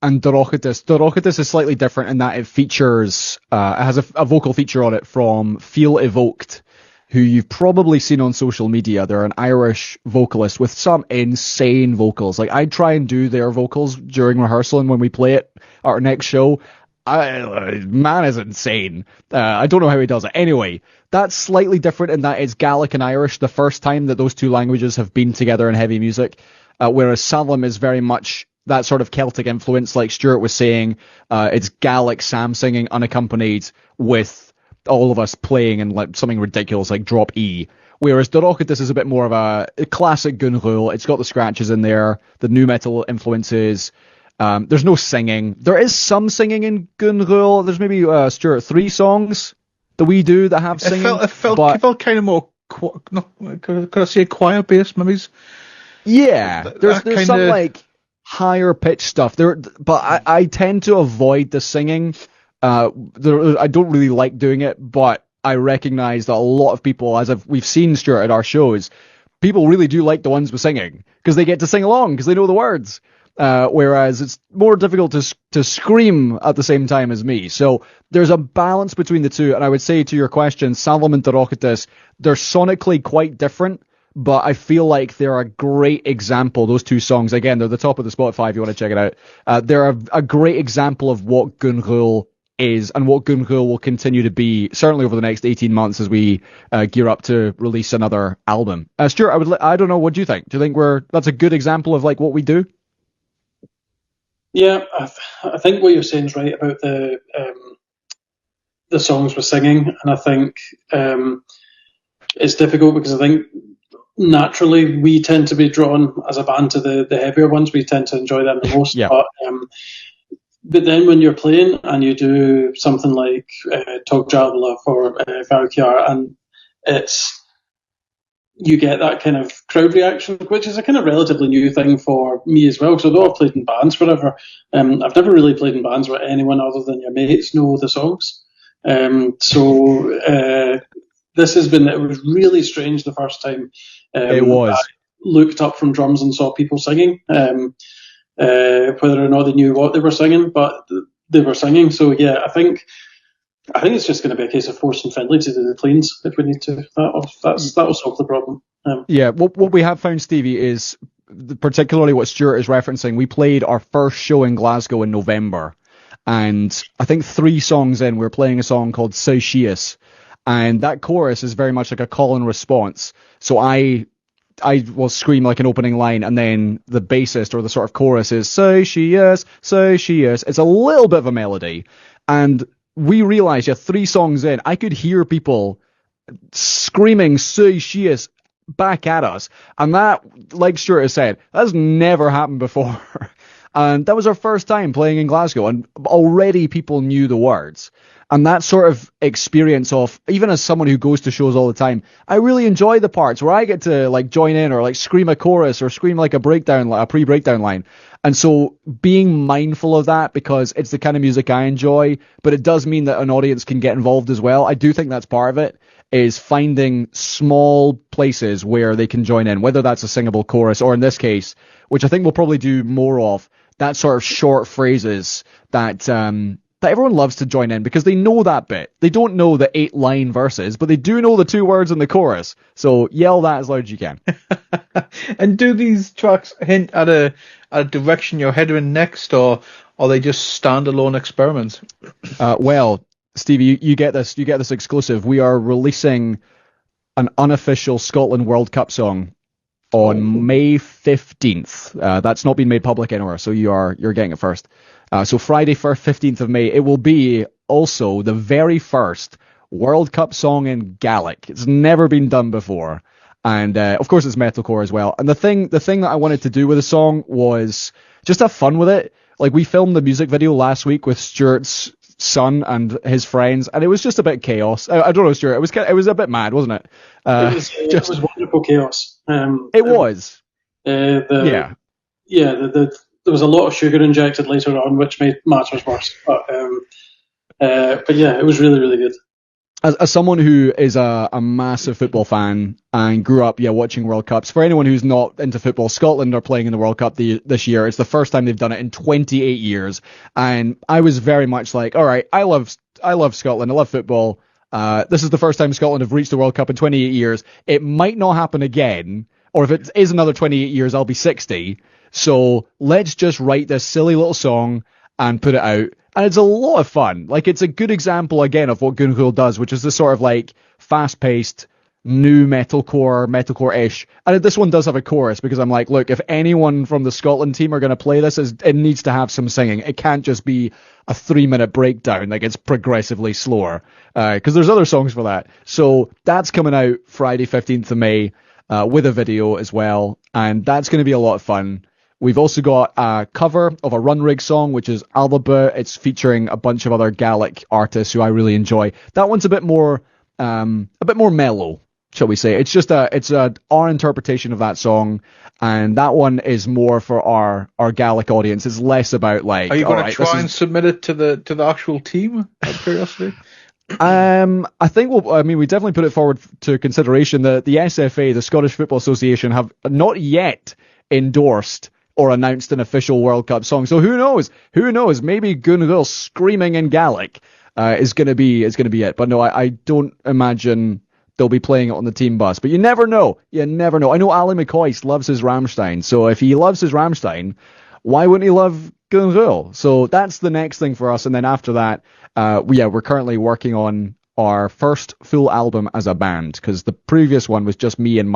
and Dorochatis. Dorochatis is slightly different in that it features, it has a vocal feature on it from Feel Evoked, who you've probably seen on social media. They're an Irish vocalist with some insane vocals. Like, I try and do their vocals during rehearsal, and when we play it at our next show, man is insane. I don't know how he does it. Anyway, that's slightly different in that it's Gaelic and Irish, the first time that those two languages have been together in heavy music, whereas Salam is very much that sort of Celtic influence, like Stuart was saying. It's Gaelic Sam singing unaccompanied with all of us playing in like something ridiculous like drop E, whereas Dorochatis is a bit more of a classic Gun Ghaol. It's got the scratches in there, the new metal influences, There's no singing. There is some singing in Gun Ghaol. There's maybe, Stuart, 3 songs that we do that have singing. It felt kind of more, could I say choir based, maybe? Yeah, there's some like higher pitch stuff there, but I tend to avoid the singing. I don't really like doing it, but I recognize that a lot of people, we've seen, Stuart, at our shows, people really do like the ones with singing because they get to sing along because they know the words. Whereas it's more difficult to scream at the same time as me. So there's a balance between the two. And I would say to your question, Salvam and Tarocatus, they're sonically quite different, but I feel like they're a great example. Those 2 songs, again, they're the top of the Spotify if you want to check it out. They're a great example of what Gun Ghaol is and what Gun Ghaol will continue to be, certainly over the next 18 months as we gear up to release another album. Stuart, I don't know, what do you think? Do you think that's a good example of like what we do? Yeah, I think what you're saying is right about the songs with singing, and I think it's difficult because I think naturally we tend to be drawn as a band to the heavier ones. We tend to enjoy them the most. Yeah. But then when you're playing and you do something like Tog Jabala for Varkiar, and you get that kind of crowd reaction, which is a kind of relatively new thing for me as well. So although I've played in bands forever, I've never really played in bands where anyone other than your mates know the songs. This it was really strange the first time. It was. I looked up from drums and saw people singing, whether or not they knew what they were singing, but they were singing. So yeah, I think it's just going to be a case of forcing Findlay to do the cleans if we need to. That will solve the problem. Yeah, what we have found, Stevie, is particularly what Stuart is referencing. We played our first show in Glasgow in November, and I think 3 songs in, we're playing a song called Saushias, and that chorus is very much like a call and response. So I will scream like an opening line, and then the bassist or the sort of chorus is Saushias, Saushias. It's a little bit of a melody, and we realized, 3 songs in, I could hear people screaming Saushias back at us. And that, like Stuart has said, that's never happened before. And that was our first time playing in Glasgow, and already people knew the words. And that sort of experience of, even as someone who goes to shows all the time, I really enjoy the parts where I get to like join in or like scream a chorus or scream like a pre-breakdown line. And so being mindful of that, because it's the kind of music I enjoy, but it does mean that an audience can get involved as well. I do think that's part of it, is finding small places where they can join in, whether that's a singable chorus or, in this case, which I think we'll probably do more of, that sort of short phrases that everyone loves to join in because they know that bit. They don't know the 8-line verses, but they do know the 2 words in the chorus. So yell that as loud as you can. And do these tracks hint at a direction you're heading next, or are they just standalone experiments? Well, Stevie, you get this exclusive. We are releasing an unofficial Scotland World Cup song on May 15th. That's not been made public anywhere, so you're getting it first. So Friday, 15th of May, it will be also the very first World Cup song in Gaelic. It's never been done before. And of course it's metalcore as well. And the thing that I wanted to do with the song was just have fun with it. Like, we filmed the music video last week with Stuart's son and his friends, and it was just a bit chaos. I don't know, Stuart. It was a bit mad, wasn't it? It was wonderful chaos. It was. There was a lot of sugar injected later on, which made matters worse. But yeah, it was really, really good. As someone who is a massive football fan and grew up watching World Cups, for anyone who's not into football, Scotland are playing in the World Cup this year. It's the first time they've done it in 28 years. And I was very much like, all right, I love Scotland. I love football. This is the first time Scotland have reached the World Cup in 28 years. It might not happen again, or if it is another 28 years, I'll be 60. So let's just write this silly little song and put it out. And it's a lot of fun. Like, it's a good example, again, of what Gun Ghaol does, which is this sort of, like, fast-paced, new metalcore-ish. And this one does have a chorus, because I'm like, look, if anyone from the Scotland team are going to play this, it needs to have some singing. It can't just be a 3-minute breakdown. Like, it's progressively slower. Because there's other songs for that. So that's coming out Friday, 15th of May, with a video as well. And that's going to be a lot of fun. We've also got a cover of a Runrig song, which is Alba. It's featuring a bunch of other Gaelic artists who I really enjoy. That one's a bit more mellow, shall we say. It's just our interpretation of that song, and that one is more for our Gaelic audience. It's less about like. Are you going to try and submit it to the actual team? Out of curiosity. I think we definitely put it forward to consideration. The SFA, the Scottish Football Association, have not yet endorsed or announced an official World Cup song. So who knows? Maybe Gun Ghaol screaming in Gaelic is going to be it. But no, I don't imagine they'll be playing it on the team bus. But you never know. I know Ali McCoist loves his Rammstein. So if he loves his Rammstein, why wouldn't he love Gun Ghaol? So that's the next thing for us. And then after that, we're currently working on our first full album as a band, because the previous one was just me and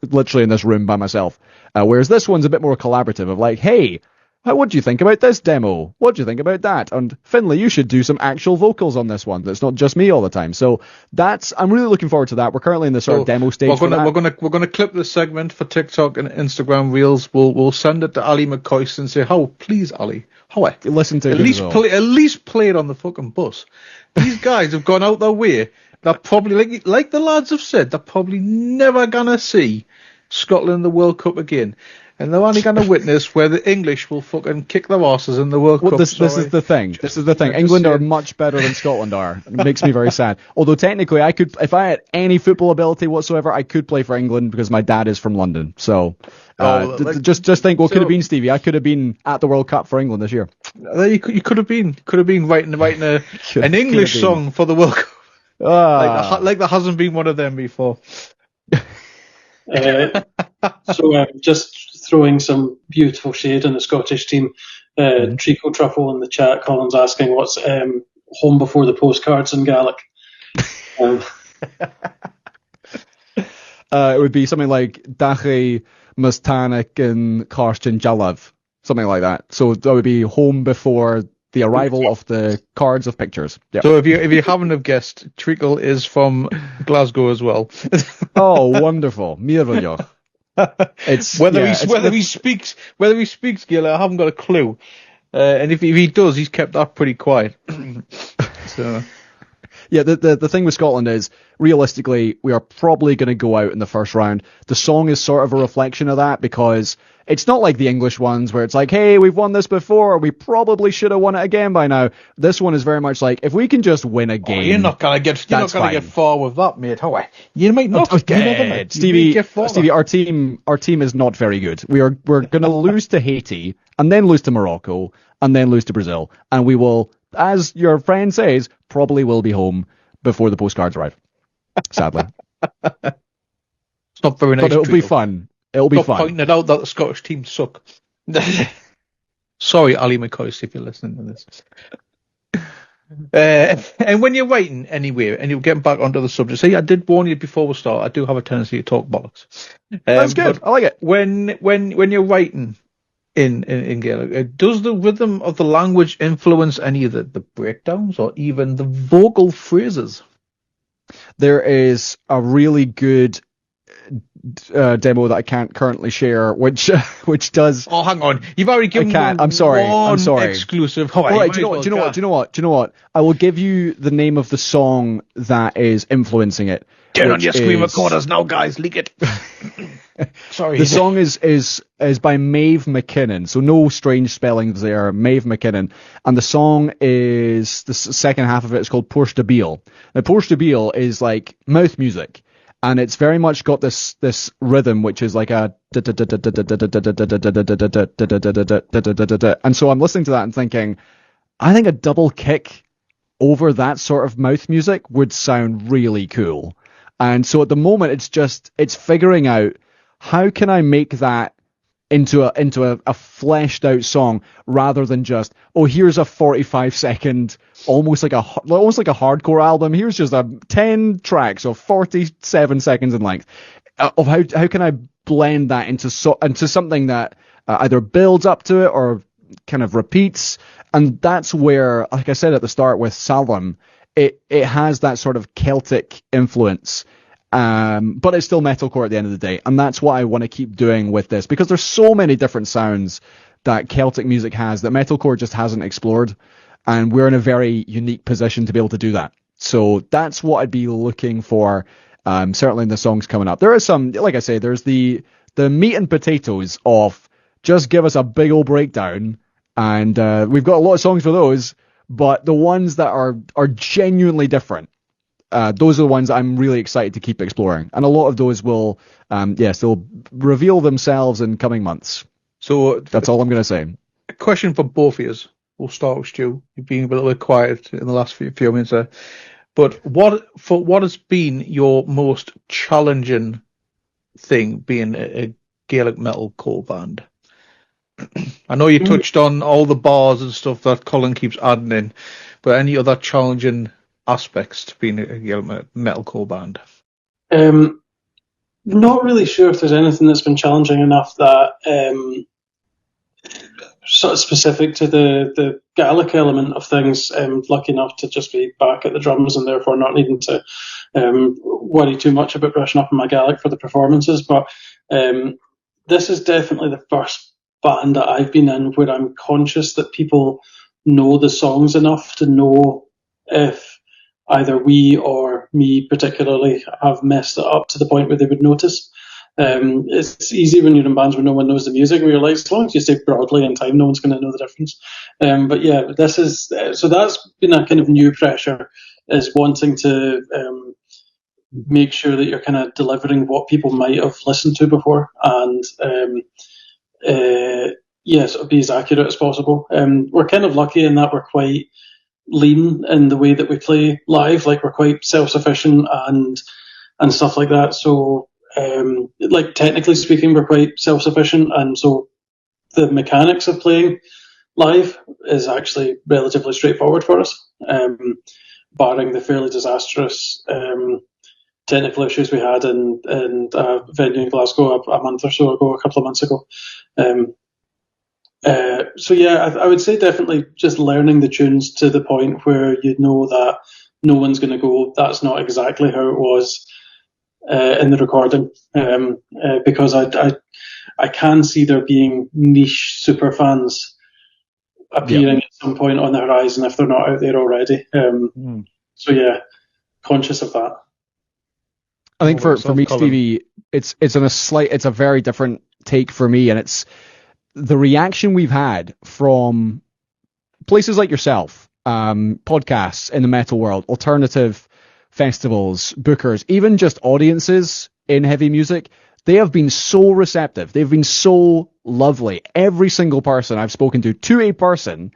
literally in this room by myself. Whereas this one's a bit more collaborative of like, hey, what do you think about this demo? What do you think about that? And Finlay, you should do some actual vocals on this one. That's not just me all the time. So I'm really looking forward to that. We're currently in the sort of demo stage. We're gonna clip this segment for TikTok and Instagram Reels. We'll send it to Ali McCoist and say, "How, please, Ali, how listen to at least play it on the fucking bus." These guys have gone out their way. They're probably like the lads have said. They're probably never gonna see Scotland in the World Cup again. And they're only going to witness where the English will fucking kick their asses in the World Cup. This is the thing. England are much better than Scotland are. It makes me very sad. Although technically, I could, if I had any football ability whatsoever, I could play for England because my dad is from London. So just think what could have been, Stevie. I could have been at the World Cup for England this year. You could have been writing an English song for the World Cup. Like there hasn't been one of them before. So just throwing some beautiful shade in the Scottish team. Treacle Truffle in the chat. Colin's asking what's home before the postcards in Gaelic. It would be something like Dachi Mustanik and Karsten Jalav, something like that. So that would be home before the arrival of the cards of pictures. Yep. So if you haven't have guessed, Treacle is from Glasgow as well. Oh, wonderful! Mirvaljoch. It's whether he speaks Gaelic, I haven't got a clue. And if he does, he's kept that pretty quiet. So. Yeah, the thing with Scotland is, realistically, we are probably going to go out in the first round. The song is sort of a reflection of that, because it's not like the English ones where it's like, hey, we've won this before, we probably should have won it again by now. This one is very much like, if we can just win a game, you're not gonna get far with that, mate. You might not get Stevie, our team is not very good. We're going to lose to Haiti, and then lose to Morocco, and then lose to Brazil, and we will, as your friend says, probably will be home before the postcards arrive. Sadly. It's not very nice. But it'll be fun. It'll be fun. Pointing it out that the Scottish team suck. Sorry, Ali McCoist, if you're listening to this. And when you're writing anywhere, and you're getting back onto the subject, see, I did warn you before we start, I do have a tendency to talk bollocks. That's good. I like it. When you're writing in Gaelic, does the rhythm of the language influence any of the breakdowns or even the vocal phrases? There is a really good demo that I can't currently share, which does. Oh, hang on! You've already given. I'm sorry. Exclusive. All right. Do you know what? I will give you the name of the song that is influencing it. Turn on your screen recorders now, guys. Leak it. Sorry. The song is by Maeve McKinnon, so no strange spellings there. Maeve McKinnon, and the song is the second half of it is called Porsche de Beale. Now, Porsche de Beale is like mouth music. And it's very much got this rhythm, which is like a, and so I'm listening to that and thinking, I think a double kick over that sort of mouth music would sound really cool. And so at the moment, it's figuring out, how can I make that into a fleshed out song, rather than just, oh, here's a 45-second, almost like a hardcore album. Here's just 10 tracks of 47 seconds in length. Of how can I blend that into something that either builds up to it or kind of repeats. And that's where, like I said at the start with Salem, it has that sort of Celtic influence. But it's still metalcore at the end of the day, and that's what I want to keep doing with this, because there's so many different sounds that Celtic music has that metalcore just hasn't explored, and we're in a very unique position to be able to do that. So that's what I'd be looking for, certainly in the songs coming up. There is some, like I say, there's the meat and potatoes of just give us a big old breakdown, and we've got a lot of songs for those, but the ones that are genuinely different, those are the ones I'm really excited to keep exploring. And a lot of those will, they'll reveal themselves in coming months. So that's all I'm going to say. A question for both of you. We'll start with Stu. You've been a little bit quiet in the last few minutes there. But what has been your most challenging thing being a Gaelic metalcore band? I know you touched on all the bars and stuff that Colin keeps adding in, but any other challenging aspects to being a Gaelic metalcore band? Not really sure if there's anything that's been challenging enough that sort of specific to the Gaelic element of things. I'm lucky enough to just be back at the drums and therefore not needing to worry too much about brushing up on my Gaelic for the performances. But this is definitely the first band that I've been in where I'm conscious that people know the songs enough to know if either we or me particularly have messed it up to the point where they would notice. It's easy when you're in bands where no one knows the music, where you're like, as long as you stay broadly in time, no one's going to know the difference. But yeah, this is so that's been a kind of new pressure, is wanting to make sure that you're kind of delivering what people might have listened to before, and sort of be as accurate as possible. We're kind of lucky in that we're quite lean in the way that we play live, like we're quite self-sufficient and stuff like that. So like technically speaking, we're quite self-sufficient, and so the mechanics of playing live is actually relatively straightforward for us, barring the fairly disastrous technical issues we had in a venue in Glasgow a month or so ago, a couple of months ago. So yeah, I would say definitely just learning the tunes to the point where you know that no one's going to go, that's not exactly how it was in the recording, because I can see there being niche super fans appearing at some point on the horizon if they're not out there already. So yeah, conscious of that. I think for me, Stevie, it's a very different take for me, and it's the reaction we've had from places like yourself, podcasts in the metal world, alternative festivals, bookers, even just audiences in heavy music. They have been so receptive. They've been so lovely. Every single person I've spoken to a person,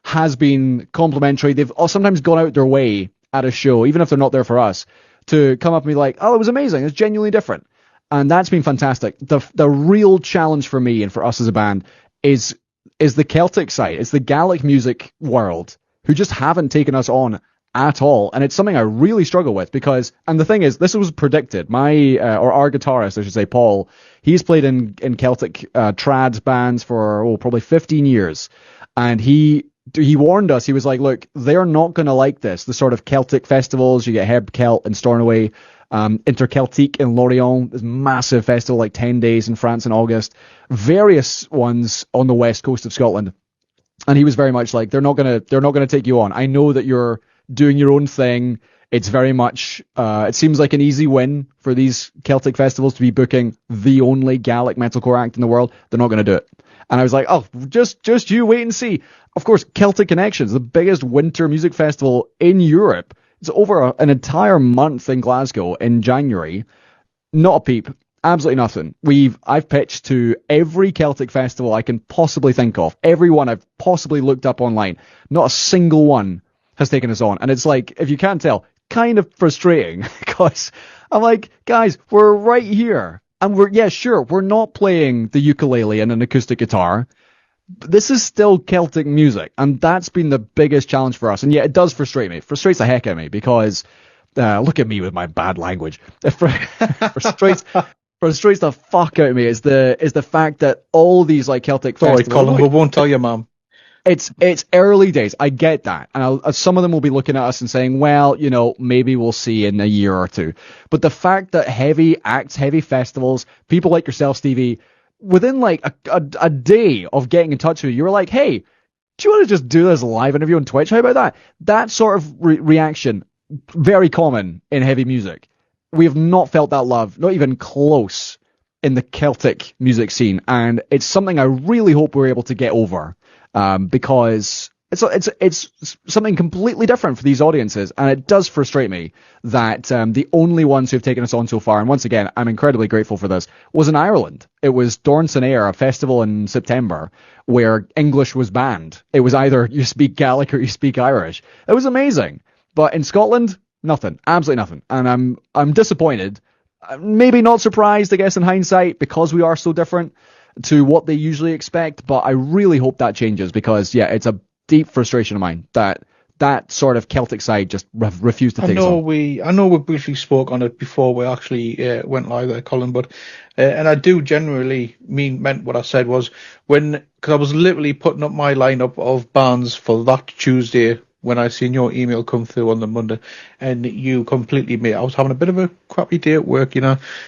has been complimentary. They've sometimes gone out their way at a show, even if they're not there for us, to come up and be like, oh, it was amazing. It's genuinely different. And that's been fantastic. The real challenge for me and for us as a band is the Celtic side. It's the Gaelic music world who just haven't taken us on at all. And it's something I really struggle with because, and the thing is, this was predicted. Our guitarist, I should say, Paul, he's played in Celtic trad bands for probably 15 years. And he warned us. He was like, look, they're not going to like this. The sort of Celtic festivals, you get Heb Celt in Stornoway, Interceltique in Lorient, this massive festival, like 10 days in France in August, various ones on the west coast of Scotland. And he was very much like, they're not going to take you on. I know that you're doing your own thing. It's very much, it seems like an easy win for these Celtic festivals to be booking the only Gaelic metalcore act in the world. They're not going to do it. And I was like, oh, just you wait and see. Of course, Celtic Connections, the biggest winter music festival in Europe. It's over an entire month in Glasgow in January. Not a peep. Absolutely nothing. I've pitched to every Celtic festival I can possibly think of. Every one I've possibly looked up online. Not a single one has taken us on. And it's like, if you can't tell, kind of frustrating because I'm like, guys, we're right here. And we're not playing the ukulele and an acoustic guitar. This is still Celtic music, and that's been the biggest challenge for us. And yeah, it does frustrate me. It frustrates the heck out of me because, look at me with my bad language. It frustrates the fuck out of me is the fact that all these like Celtic festivals. Sorry, Colin, we won't tell your mum. it's early days. I get that. And some of them will be looking at us and saying, well, maybe we'll see in a year or two. But the fact that heavy acts, heavy festivals, people like yourself, Stevie, within like a day of getting in touch with you were like, hey, do you want to just do this live interview on Twitch? How about that? That sort of reaction, very common in heavy music. We have not felt that love, not even close, in the Celtic music scene. And it's something I really hope we're able to get over. Because it's something completely different for these audiences, and it does frustrate me that the only ones who've taken us on so far, and once again, I'm incredibly grateful for this, was in Ireland. It was Dornson Air, a festival in September, where English was banned. It was either you speak Gaelic or you speak Irish. It was amazing. But in Scotland, nothing, absolutely nothing, and I'm disappointed. Maybe not surprised, I guess, in hindsight, because we are so different to what they usually expect, but I really hope that changes, because it's a deep frustration of mine that sort of Celtic side just refused to take us on. I know we briefly spoke on it before we actually went live there, Colin, but and I do generally meant what I said was because I was literally putting up my lineup of bands for that Tuesday when I seen your email come through on the Monday, and you completely made. I was having a bit of a crappy day at work,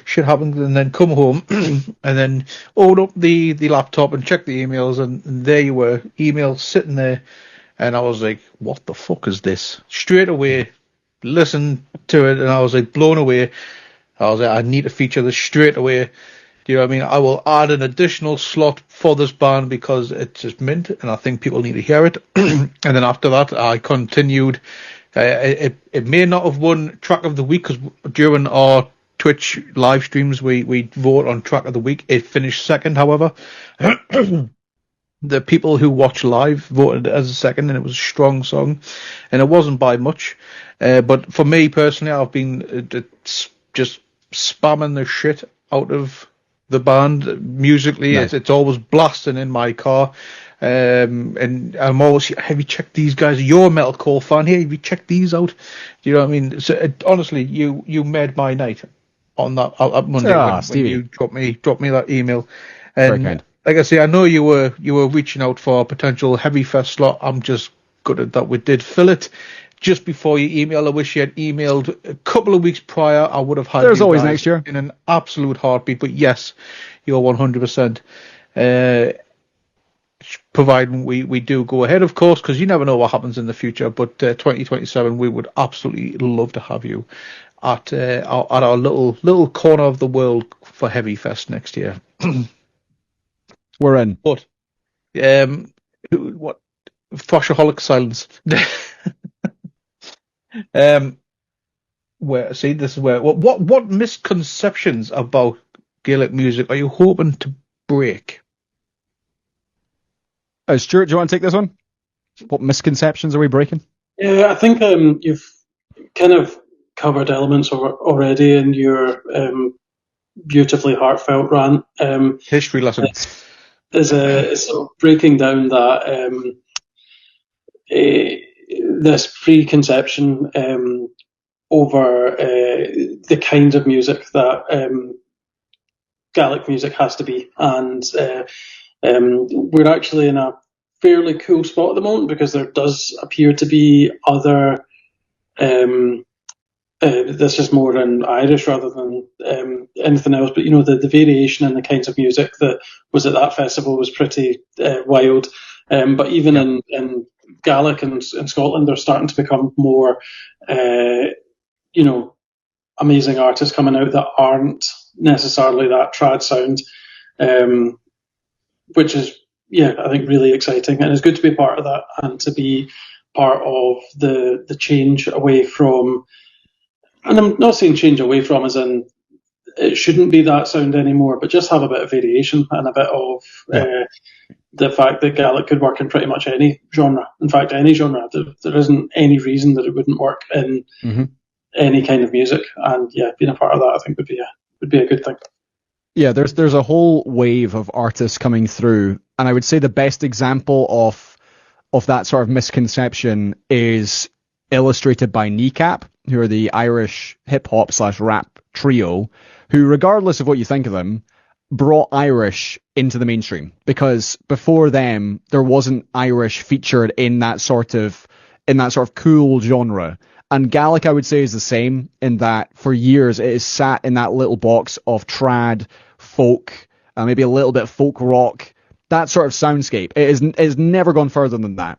shit happened, and then come home and then open up the laptop and check the emails, and there you were, emails sitting there, and I was like, what the fuck is this? Straight away, listened to it, and I was like blown away. I was like, I need to feature this straight away. Do you know what I mean? I will add an additional slot for this band because it's just mint, and I think people need to hear it. And then after that, I continued. It may not have won track of the week because during our Twitch live streams, we vote on track of the week. It finished second, however. The people who watch live voted as a second, and it was a strong song, and it wasn't by much. But for me personally, I've been just spamming the shit out of the band musically. Nice. It's always blasting in my car, and I'm always, have you checked these guys? You're a metalcore fan here, have you checked these out? Do you know what I mean? So honestly, you made my night on that Monday when you dropped me that email. And like I say, I know you were reaching out for a potential Heavy Fest slot. I'm just gutted that we did fill it just before you emailed. I wish you had emailed a couple of weeks prior. I would have had. There's always next year in an absolute heartbeat. But yes, you're 100%. Providing we do go ahead, of course, because you never know what happens in the future. But 2027, we would absolutely love to have you at our little corner of the world for Heavy Fest next year. We're in. But what? Throshaholic silence. This is where what misconceptions about Gaelic music are you hoping to break? Stuart, do you want to take this one? What misconceptions are we breaking? Yeah, I think you've kind of covered elements already in your beautifully heartfelt rant. History lesson. Is sort of breaking down that this preconception over the kind of music that Gaelic music has to be, and we're actually in a fairly cool spot at the moment because there does appear to be other. This is more in Irish rather than anything else, but the variation in the kinds of music that was at that festival was pretty wild. But even in Gaelic and in Scotland, they're starting to become more, amazing artists coming out that aren't necessarily that trad sound, which is, I think really exciting. And it's good to be part of that and to be part of the change away from, and I'm not saying change away from as in it shouldn't be that sound anymore, but just have a bit of variation and a bit of the fact that Gaelic could work in pretty much any genre. In fact, any genre. There isn't any reason that it wouldn't work in any kind of music. And being a part of that, I think would be a good thing. Yeah, there's a whole wave of artists coming through, and I would say the best example of that sort of misconception is illustrated by Kneecap, who are the Irish hip hop / rap trio, who, regardless of what you think of them, brought Irish into the mainstream, because before them there wasn't Irish featured in that sort of cool genre. And Gaelic, I would say, is the same, in that for years it has sat in that little box of trad, folk, maybe a little bit of folk rock, that sort of soundscape. It has never gone further than that.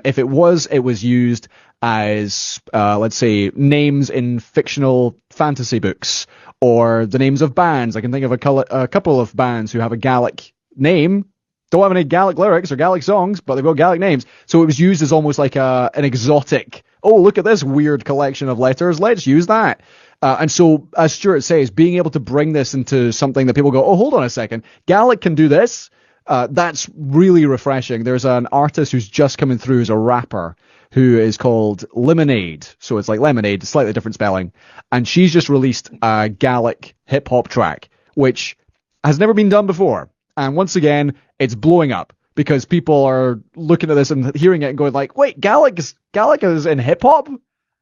If it was used as, let's say, names in fictional fantasy books, or the names of bands. I can think of a couple of bands who have a Gaelic name, don't have any Gaelic lyrics or Gaelic songs, but they've got Gaelic names. So it was used as almost like an exotic, oh, look at this weird collection of letters, let's use that. And so, as Stuart says, being able to bring this into something that people go, oh, hold on a second, Gaelic can do this, that's really refreshing. There's an artist who's just coming through as a rapper who is called Lemonade. So it's like lemonade, slightly different spelling. And she's just released a Gaelic hip-hop track, which has never been done before. And once again, it's blowing up because people are looking at this and hearing it and going like, wait, Gaelic is in hip-hop?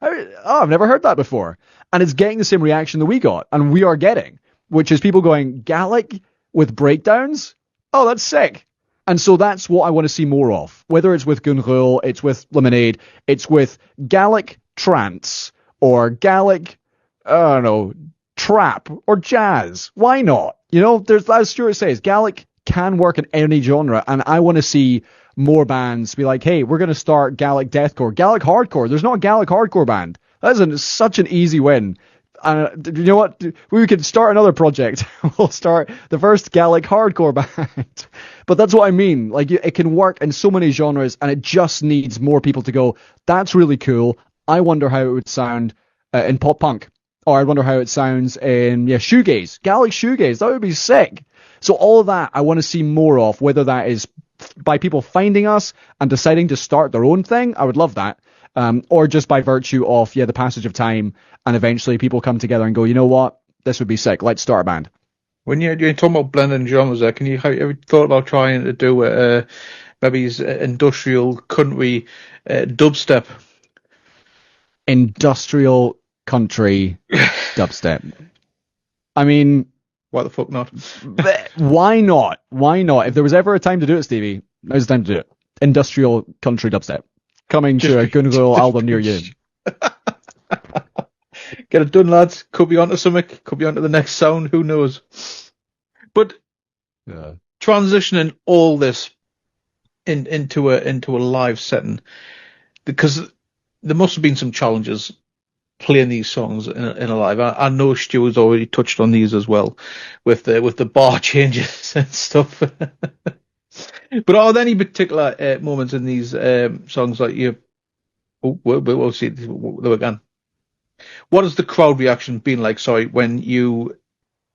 I've never heard that before. And it's getting the same reaction that we got, and we are getting, which is people going, Gaelic with breakdowns? Oh, that's sick. And so that's what I want to see more of. Whether it's with Gun Ghaol, it's with Lemonade, it's with Gaelic trance, or Gaelic, I don't know, trap, or jazz. Why not? You know, there's, as Stuart says, Gaelic can work in any genre, and I want to see more bands be like, hey, we're going to start Gaelic deathcore, Gaelic hardcore. There's not a Gaelic hardcore band. That is such an easy win. You know what? We could start another project. We'll start the first Gaelic hardcore band. But that's what I mean. Like, it can work in so many genres, and it just needs more people to go, that's really cool. I wonder how it would sound in pop punk. Or I wonder how it sounds in shoegaze. Gaelic shoegaze. That would be sick. So all of that I want to see more of, whether that is by people finding us and deciding to start their own thing. I would love that. Or just by virtue of the passage of time, and eventually people come together and go, you know what, this would be sick, let's start a band. When you're talking about blending genres there, have you ever thought about trying to do maybe industrial country dubstep? Industrial country dubstep. I mean, why the fuck not? Why not? Why not? If there was ever a time to do it, Stevie, now's the time to do it. Industrial country dubstep. Coming to a Gun Ghaol album near you. Get it done, lads. Could be onto something. Could be onto the next sound. Who knows? But transitioning all this into a live setting, because there must have been some challenges playing these songs in a live. I know Stuart's already touched on these as well, with the bar changes and stuff. But are there any particular moments in these songs like you? We'll see them again. What has the crowd reaction been like? Sorry, when you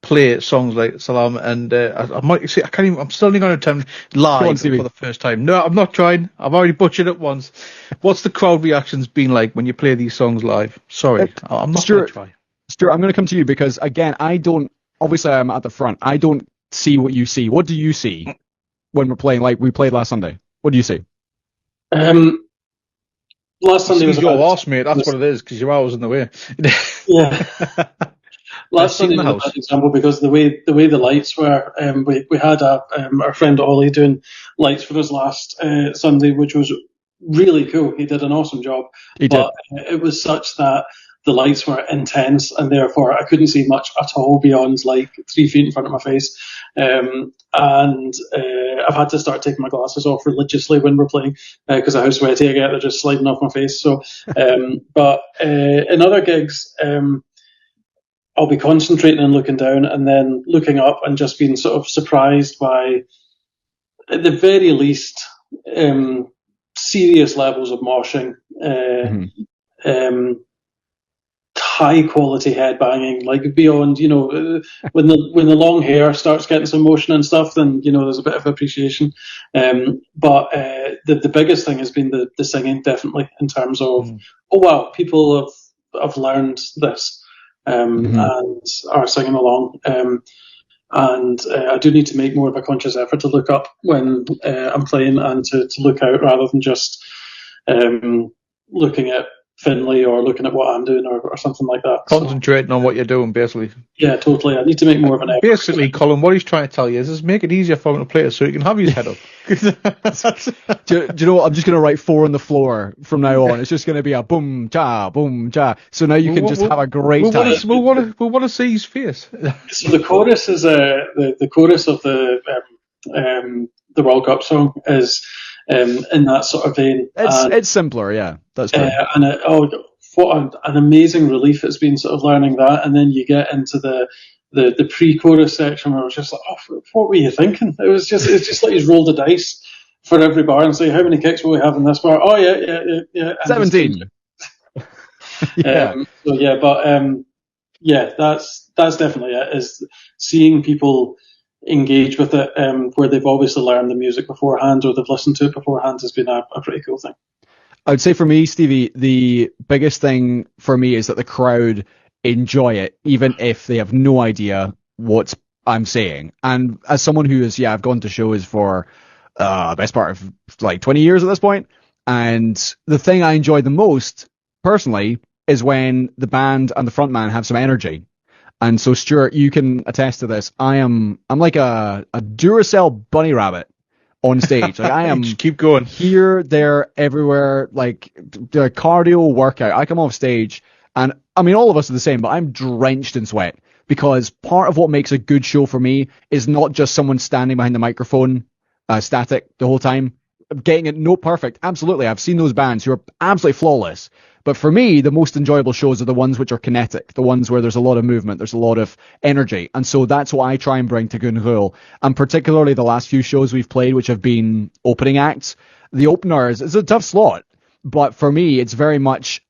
play songs like Salam and I might see. I can't even. I'm still going to attempt live for the first time. No, I'm not trying. I've already butchered it once. What's the crowd reactions been like when you play these songs live? Sorry, I'm not going to try. Stuart, I'm going to come to you because again, I don't. Obviously, I'm at the front. I don't see what you see. What do you see when we're playing like we played last Sunday? What do you see? Last Sunday was your loss, mate. That's what it is, because you're always in the way. Yeah. Last Sunday was a bad example because the way the lights were. We had our friend Ollie doing lights for us last Sunday, which was really cool. He did an awesome job. But it was such that the lights were intense, and therefore I couldn't see much at all beyond like 3 feet in front of my face. And I've had to start taking my glasses off religiously when we're playing because of how sweaty I get. They're just sliding off my face. So, but in other gigs, I'll be concentrating and looking down, and then looking up and just being sort of surprised by, at the very least, serious levels of moshing. High quality headbanging, like beyond, when the long hair starts getting some motion and stuff, then there's a bit of appreciation. But the biggest thing has been the singing, definitely, in terms of oh wow, people have learned this and are singing along. And I do need to make more of a conscious effort to look up when I'm playing and to look out rather than just looking at Finlay or looking at what I'm doing or something like that. Concentrating on what you're doing, basically. Yeah, totally. I need to make more of an effort. Basically, Colin, what he's trying to tell you is just make it easier for him to play it so he can have his head up. Do you know what? I'm just going to write 4 on the floor from now on. It's just going to be a boom, cha, boom, cha. So now you can just have a great time. We want to see his face. So the chorus is the chorus of the World Cup song is in that sort of vein. It's simpler, yeah. That's true. What an amazing relief it's been sort of learning that, and then you get into the pre-chorus section where I was just like, oh, what were you thinking? It's just like he's rolled the dice for every bar and say, how many kicks will we have in this bar? Oh yeah. 17. That's definitely it. Is seeing people engage with it where they've obviously learned the music beforehand or they've listened to it beforehand has been a pretty cool thing. I would say for me, Stevie, the biggest thing for me is that the crowd enjoy it, even if they have no idea what I'm saying. And as someone who is, I've gone to shows for best part of like 20 years at this point, and the thing I enjoy the most, personally, is when the band and the frontman have some energy. And so, Stuart, you can attest to this. I'm like a Duracell bunny rabbit on stage. Like I am just keep going here, there, everywhere, like the cardio workout. I come off stage and I mean, all of us are the same, but I'm drenched in sweat because part of what makes a good show for me is not just someone standing behind the microphone, static the whole time, getting it note perfect. Absolutely. I've seen those bands who are absolutely flawless. But for me, the most enjoyable shows are the ones which are kinetic, the ones where there's a lot of movement, there's a lot of energy. And so that's what I try and bring to Gun Ghaol. And particularly the last few shows we've played, which have been opening acts. The openers, it's a tough slot. But for me, it's very much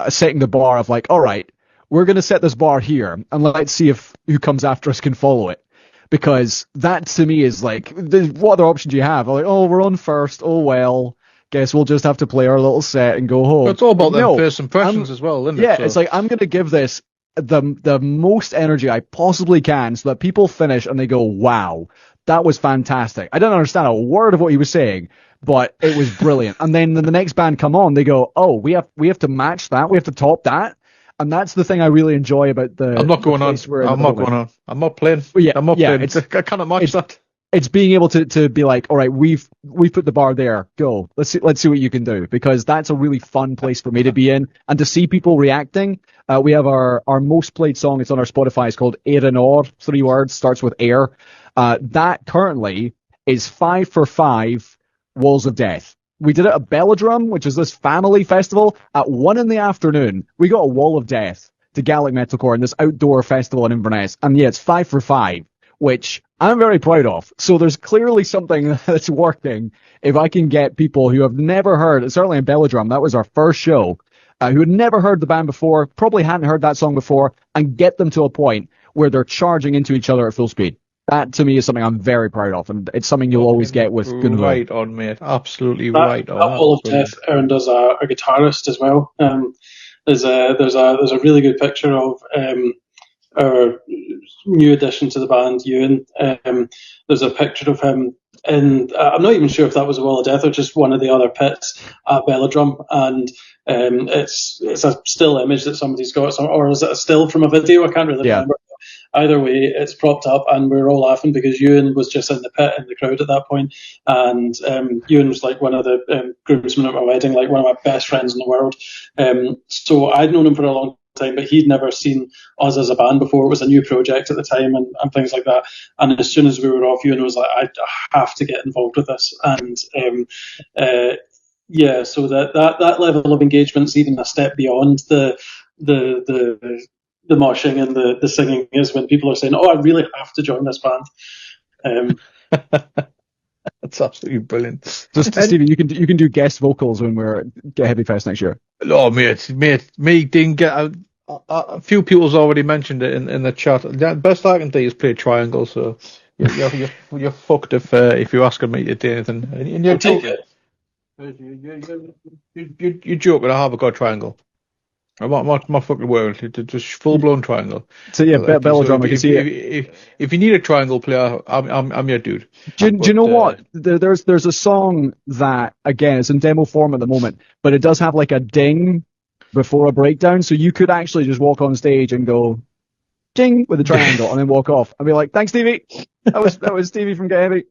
setting the bar of like, all right, we're going to set this bar here and let's see if who comes after us can follow it. Because that to me is like, what other options do you have? Like, oh, we're on first. Oh, well. Guess we'll just have to play our little set and go home. But it's all about them first impressions as well, isn't it? Yeah, so it's like I'm going to give this the most energy I possibly can so that people finish and they go, wow, that was fantastic. I didn't understand a word of what he was saying, but it was brilliant. And then the next band come on, they go, oh, we have to match that, we have to top that. And that's the thing I really enjoy about the. I'm not going on. I'm not going on. I'm not playing. Well, I'm not playing. I cannot match that. It's being able to be like, all right, we've put the bar there. Go. Let's see what you can do, because that's a really fun place for me to be in and to see people reacting. We have our most played song. It's on our Spotify. It's called Air and Or. 3 words. Starts with air. That currently is 5 for 5 Walls of Death. We did it at Belladrum, which is this family festival. At 1 p.m, we got a Wall of Death to Gaelic Metalcore in this outdoor festival in Inverness. And yeah, it's 5 for 5. Which I'm very proud of. So there's clearly something that's working if I can get people who have never heard, certainly in Belladrum, that was our first show, who had never heard the band before, probably hadn't heard that song before, and get them to a point where they're charging into each other at full speed. That, to me, is something I'm very proud of, and it's something you'll always get with Gun Ghaol. Right on, mate. Absolutely right on. That Wall of Death earned us a guitarist as well. There's a really good picture of our new addition to the band, Ewan. There's a picture of him in, I'm not even sure if that was a Wall of Death or just one of the other pits at Belladrum, and it's a still image that somebody's got, or is it a still from a video? I can't really remember. Either way, it's propped up, and we're all laughing because Ewan was just in the pit in the crowd at that point, and Ewan was like one of the groomsmen at my wedding, like one of my best friends in the world. So I'd known him for a long time, but he'd never seen us as a band before. It was a new project at the time and things like that. And as soon as we were off, Ewan was like, I have to get involved with this. And so that level of engagement's even a step beyond the moshing and the singing, is when people are saying, oh, I really have to join this band. That's absolutely brilliant. Just Stevie, you can do guest vocals when we're Get Heavy Fest next year. Oh, mate, me didn't get a few people's already mentioned it in the chat. The best I can do is play triangle. So you're fucked if you're asking me to do anything. And you're joking. You're joking. I have a god triangle. I'm my fucking world. Just full blown triangle. So yeah, Belladrum. I can see it. If you need a triangle player, I'm your dude. Do you know what? There's a song that, again, it's in demo form at the moment, but it does have like a ding before a breakdown. So you could actually just walk on stage and go ding with a triangle and then walk off and be like, thanks, Stevie. That was Stevie from Get Heavy.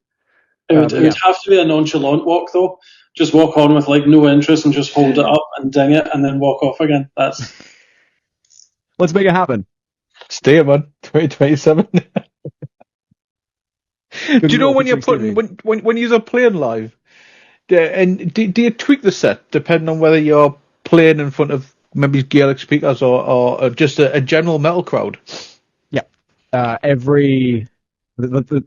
It would have to be a nonchalant walk, though. Just walk on with like no interest and just hold it up and ding it and then walk off again. That's. Let's make it happen. Stay, man. 2027. Do you know when you're putting when you're playing live, and do you tweak the set depending on whether you're playing in front of maybe Gaelic speakers or just a general metal crowd? Yeah. The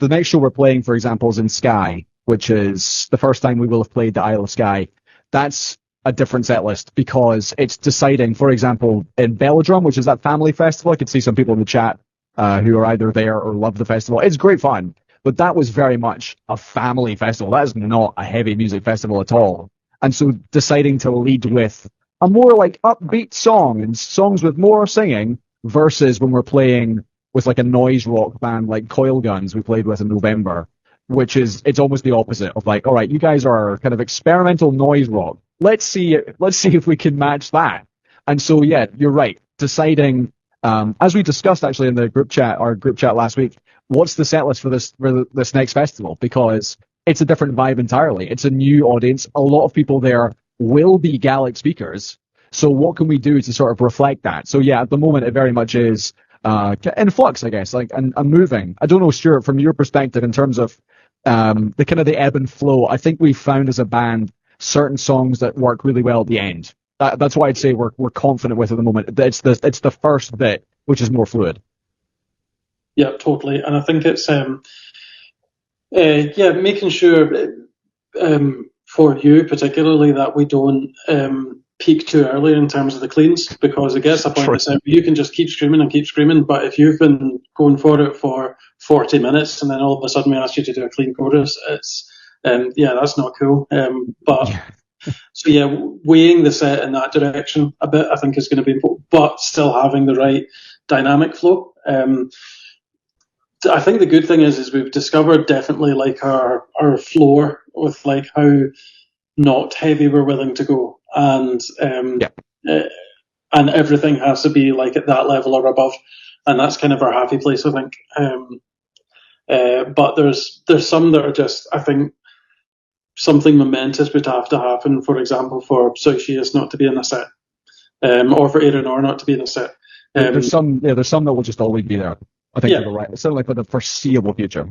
next show we're playing, for example, is in Skye, which is the first time we will have played the Isle of Skye. That's a different set list because it's deciding, for example, in Belladrum, which is that family festival. I could see some people in the chat who are either there or love the festival. It's great fun, but that was very much a family festival. That is not a heavy music festival at all. And so deciding to lead with a more like upbeat song and songs with more singing versus when we're playing with like a noise rock band like Coil Guns we played with in November, which is, it's almost the opposite of like, all right, you guys are kind of experimental noise rock. Let's see if we can match that. And so, yeah, you're right. Deciding, as we discussed actually in the group chat last week, what's the set list for this next festival? Because it's a different vibe entirely. It's a new audience. A lot of people there will be Gaelic speakers. So what can we do to sort of reflect that? So yeah, at the moment it very much is in flux, I guess, like and moving. I don't know, Stuart, from your perspective in terms of the kind of the ebb and flow. I think we've found as a band certain songs that work really well at the end. That's why I'd say we're confident with at the moment. It's the first bit which is more fluid. Yeah, totally. And I think it's making sure for you particularly that we don't peak too early in terms of the cleans, because it gets a point where you can just keep screaming, but if you've been going for it for 40 minutes and then all of a sudden we ask you to do a clean chorus, it's that's not cool. So yeah, weighing the set in that direction a bit I think is going to be important, but still having the right dynamic flow. I think the good thing is we've discovered definitely like our floor with like how not heavy we're willing to go, and everything has to be like at that level or above, and that's kind of our happy place, I think. But there's some that are just, I think, something momentous would have to happen. For example, for Soishias not to be in a set, or for Aaron or not to be in a set. There's some that will just always be there. I think you're right. It's certainly for the foreseeable future.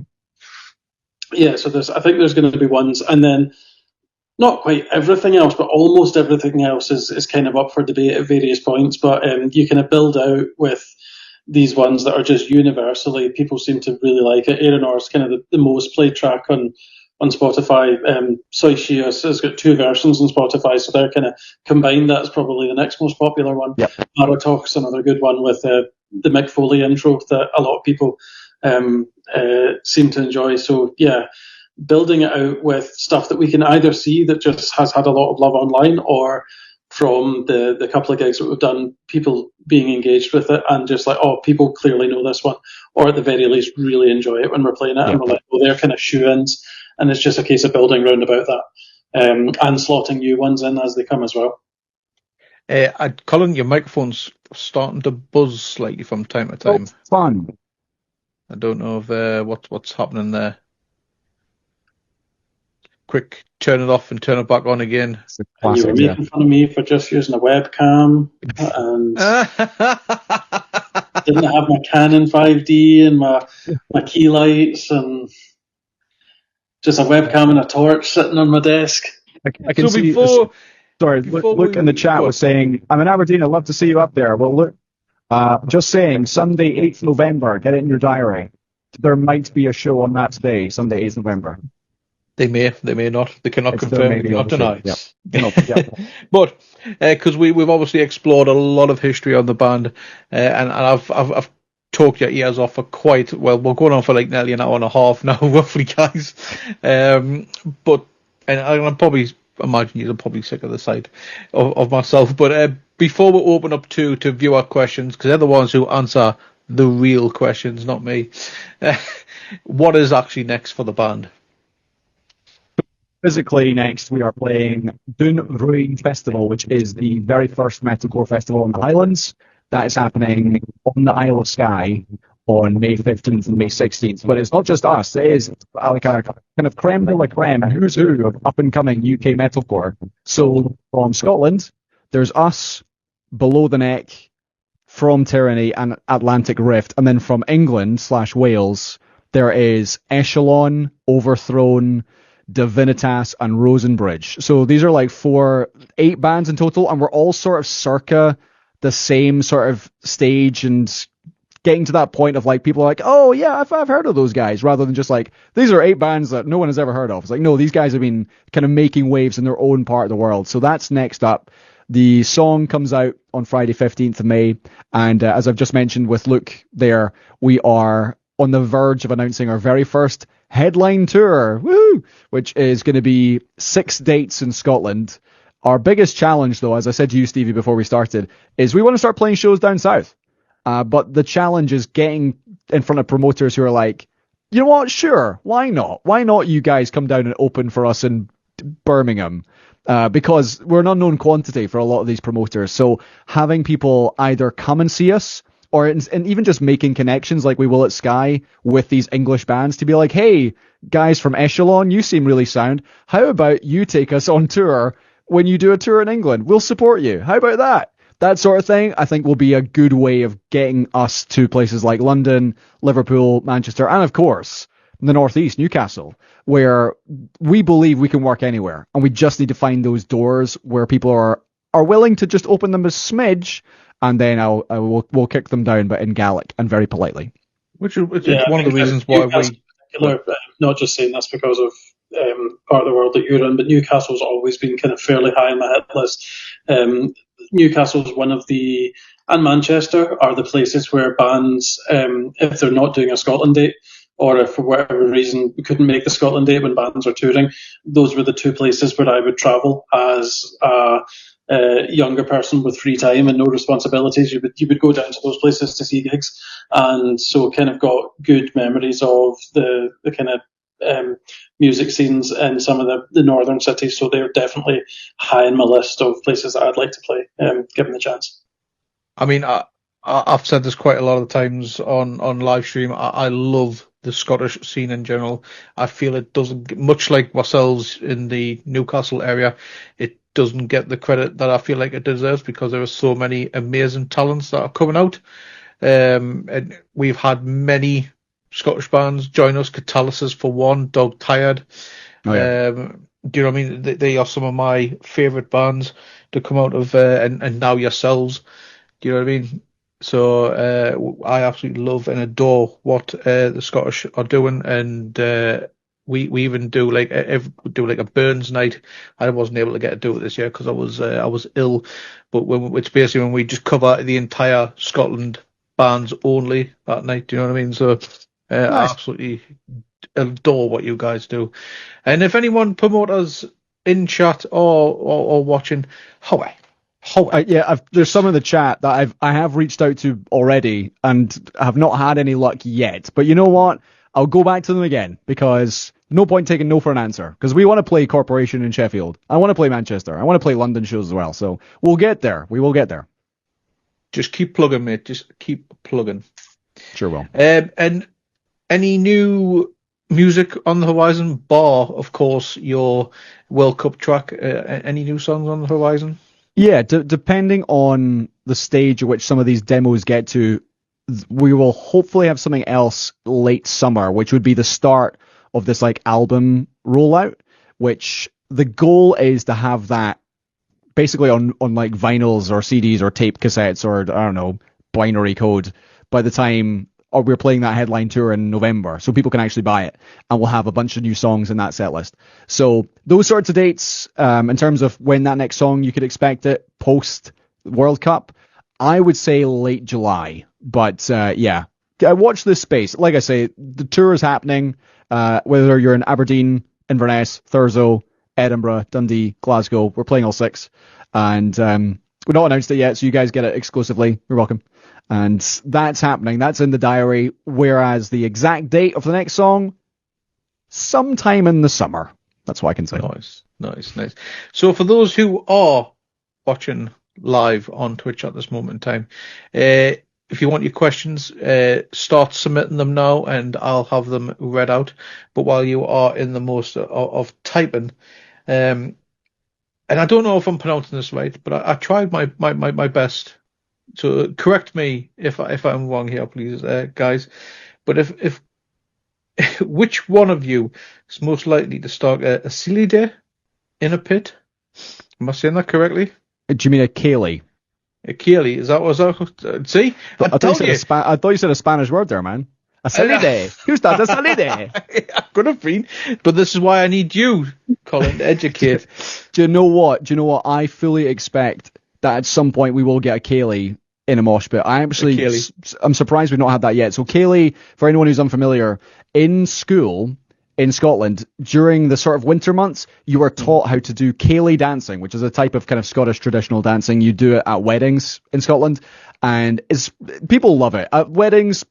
Yeah, so I think there's going to be ones, and then not quite everything else, but almost everything else is kind of up for debate at various points. But you kind of build out with these ones that are just universally, people seem to really like it. Aaron is kind of the most played track on Spotify. Soishias has got 2 versions on Spotify, so they're kind of combined. That's probably the next most popular one. Yep. Maratalk's another good one with the Mick Foley intro that a lot of people seem to enjoy. So yeah, building it out with stuff that we can either see that just has had a lot of love online, or from the couple of gigs that we've done, people being engaged with it and just like, oh, people clearly know this one, or at the very least really enjoy it when we're playing it. And we're like, well, they're kind of shoe-ins, and it's just a case of building round about that, and slotting new ones in as they come as well. Colin, your microphone's starting to buzz slightly from time to time. Oh, fun. I don't know if what's happening there. Quick, turn it off and turn it back on again. And you were making fun of me for just using a webcam, and didn't have my Canon 5D and my key lights, and just a webcam and a torch sitting on my desk. I can see. Luke in the chat was saying, I'm in Aberdeen, I'd love to see you up there. Well, look, just saying, Sunday, 8th November, get it in your diary. There might be a show on that day, Sunday, 8th November. They may not. They cannot confirm, not deny. Yeah. But because we've obviously explored a lot of history on the band, and I've talked your ears off for quite well. We're going on for like nearly an hour and a half now, roughly, guys. But I'm probably imagine you're probably sick of the sight of myself. But before we open up to viewer questions, because they're the ones who answer the real questions, not me. What is actually next for the band? physically next we are playing Dún Ruin Festival, which is the very first metalcore festival in the Highlands. That is happening on the Isle of Skye on May 15th and May 16th. But it's not just us. It is like a kind of creme de la creme, who's who of up-and-coming UK metalcore. So from Scotland, there's us, Below the Neck, From Tyranny and Atlantic Rift. And then from England/Wales, there is Echelon, Overthrown, Divinitas, and Rosenbridge. So these are like 8 bands in total, and we're all sort of circa the same sort of stage and getting to that point of like people are like, oh yeah, I've heard of those guys, rather than just like, these are 8 bands that no one has ever heard of. It's like, no, these guys have been kind of making waves in their own part of the world. So that's next up. The song comes out on Friday, 15th of May. And as I've just mentioned with Luke there, we are on the verge of announcing our very first headline tour, woo, which is going to be 6 dates in Scotland. Our biggest challenge, though, as I said to you, Stevie, before we started, is we want to start playing shows down south. But the challenge is getting in front of promoters who are like, you know what, sure, why not? Why not you guys come down and open for us in Birmingham? Because we're an unknown quantity for a lot of these promoters. So having people either come and see us, or and even just making connections like we will at Sky with these English bands to be like, hey, guys from Echelon, you seem really sound. How about you take us on tour when you do a tour in England? We'll support you. How about that? That sort of thing, I think, will be a good way of getting us to places like London, Liverpool, Manchester, and of course, the Northeast, Newcastle, where we believe we can work anywhere. And we just need to find those doors where people are willing to just open them a smidge, and then we'll kick them down, but in Gaelic and very politely. Which is one of the reasons why we... Not just saying this because of part of the world that you're in, but Newcastle's always been kind of fairly high on the hit list. Newcastle's one of the, and Manchester are the places where bands, if they're not doing a Scotland date, or if for whatever reason we couldn't make the Scotland date when bands are touring, those were the 2 places where I would travel as a younger person with free time and no responsibilities. You would go down to those places to see gigs, and so kind of got good memories of the kind of music scenes in some of the northern cities. So they're definitely high in my list of places that I'd like to play, given the chance. I mean, I've said this quite a lot of times on live stream. I love the Scottish scene in general. I feel it doesn't, much like ourselves in the Newcastle area, it doesn't get the credit that I feel like it deserves, because there are so many amazing talents that are coming out. And we've had many Scottish bands join us, Catalysis for one, Dog Tired. Oh, yeah. Do you know what I mean? They are some of my favourite bands to come out of, and now yourselves. Do you know what I mean? So I absolutely love and adore what the Scottish are doing, and we even do like a Burns night. I wasn't able to do it this year because I was ill, but it's basically when we just cover the entire Scotland bands only that night. Do you know what I mean? So nice. I absolutely adore what you guys do, and if anyone promoters in chat or watching, there's some in the chat that I have reached out to already and have not had any luck yet. But you know what? I'll go back to them again, because no point taking no for an answer, because we want to play Corporation in Sheffield. I want to play Manchester. I want to play London shows as well. So we'll get there. We will get there. Just keep plugging, mate. Just keep plugging. Sure will. And any new music on the horizon, bar, of course, your World Cup track? Any new songs on the horizon? Yeah, depending on the stage at which some of these demos get to, we will hopefully have something else late summer, which would be the start of this like album rollout, which the goal is to have that basically on like vinyls or CDs or tape cassettes or, I don't know, binary code by the time we're playing that headline tour in November, so people can actually buy it, and we'll have a bunch of new songs in that set list. So those sorts of dates, in terms of when that next song you could expect it post World Cup, I would say late July. But yeah, watch this space. Like I say, the tour is happening, whether you're in Aberdeen, Inverness, Thurso, Edinburgh, Dundee, Glasgow. We're playing all 6, and we've not announced it yet, so you guys get it exclusively. You're welcome. And that's happening. That's in the diary. Whereas the exact date of the next song, sometime in the summer. That's what I can say. Nice. So for those who are watching live on Twitch at this moment in time, if you want your questions, start submitting them now, and I'll have them read out. But while you are in the most of typing, and I don't know if I'm pronouncing this right, but I tried my best. So correct me if I'm wrong here, please, guys. But if which one of you is most likely to start a silly day in a pit? Am I saying that correctly? Do you mean a Kaylee? A Keely, is that what that? See? I thought you said a Spanish word there, man. A silly day. Who's that? A silly day. Could have been. But this is why I need you, Colin, to educate. Do you know what? I fully expect that at some point we will get a Kaylee in a mosh pit. I'm surprised we've not had that yet. So Kaylee, for anyone who's unfamiliar, in school in Scotland, during the sort of winter months, you are taught how to do Gaelic dancing, which is a type of kind of Scottish traditional dancing. You do it at weddings in Scotland, and people love it. At weddings,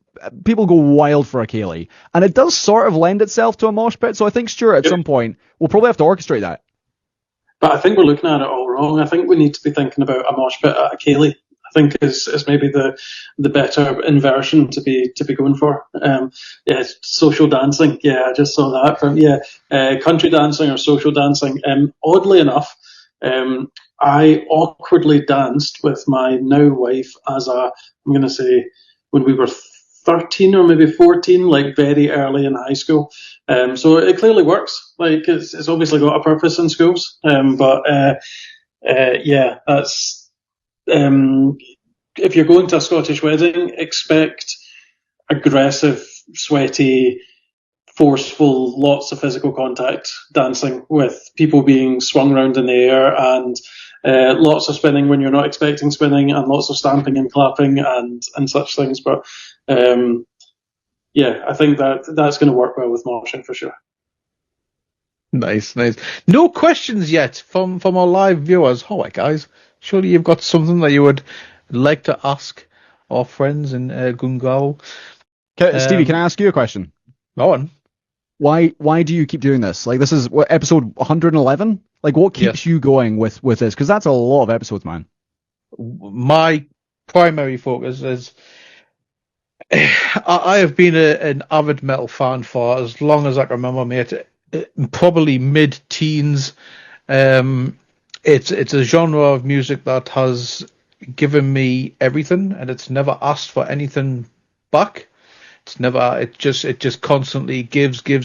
people go wild for a Gaelic, and it does sort of lend itself to a mosh pit. So I think, Stuart, at some point, we'll probably have to orchestrate that. But I think we're looking at it all wrong. I think we need to be thinking about a mosh pit at a Gaelic. I think is maybe the better inversion to be going for. Social dancing. Yeah, I just saw that from country dancing or social dancing. Oddly enough, I awkwardly danced with my now wife I'm going to say when we were 13 or maybe 14, like very early in high school. So it clearly works. Like it's obviously got a purpose in schools. That's. If you're going to a Scottish wedding, expect aggressive, sweaty, forceful, lots of physical contact dancing with people being swung around in the air and lots of spinning when you're not expecting spinning and lots of stamping and clapping and such things. But I think that's going to work well with moshing for sure. Nice. No questions yet from our live viewers. All right, guys. Surely you've got something that you would like to ask our friends in Gun Ghaol. Stevie, can I ask you a question? Go on. Why do you keep doing this? Like, this is episode 111? Like, what keeps you going with this? Because that's a lot of episodes, man. My primary focus is I have been an avid metal fan for as long as I can remember, mate. Probably mid-teens. It's a genre of music that has given me everything, and it's never asked for anything back. It just constantly gives. Whether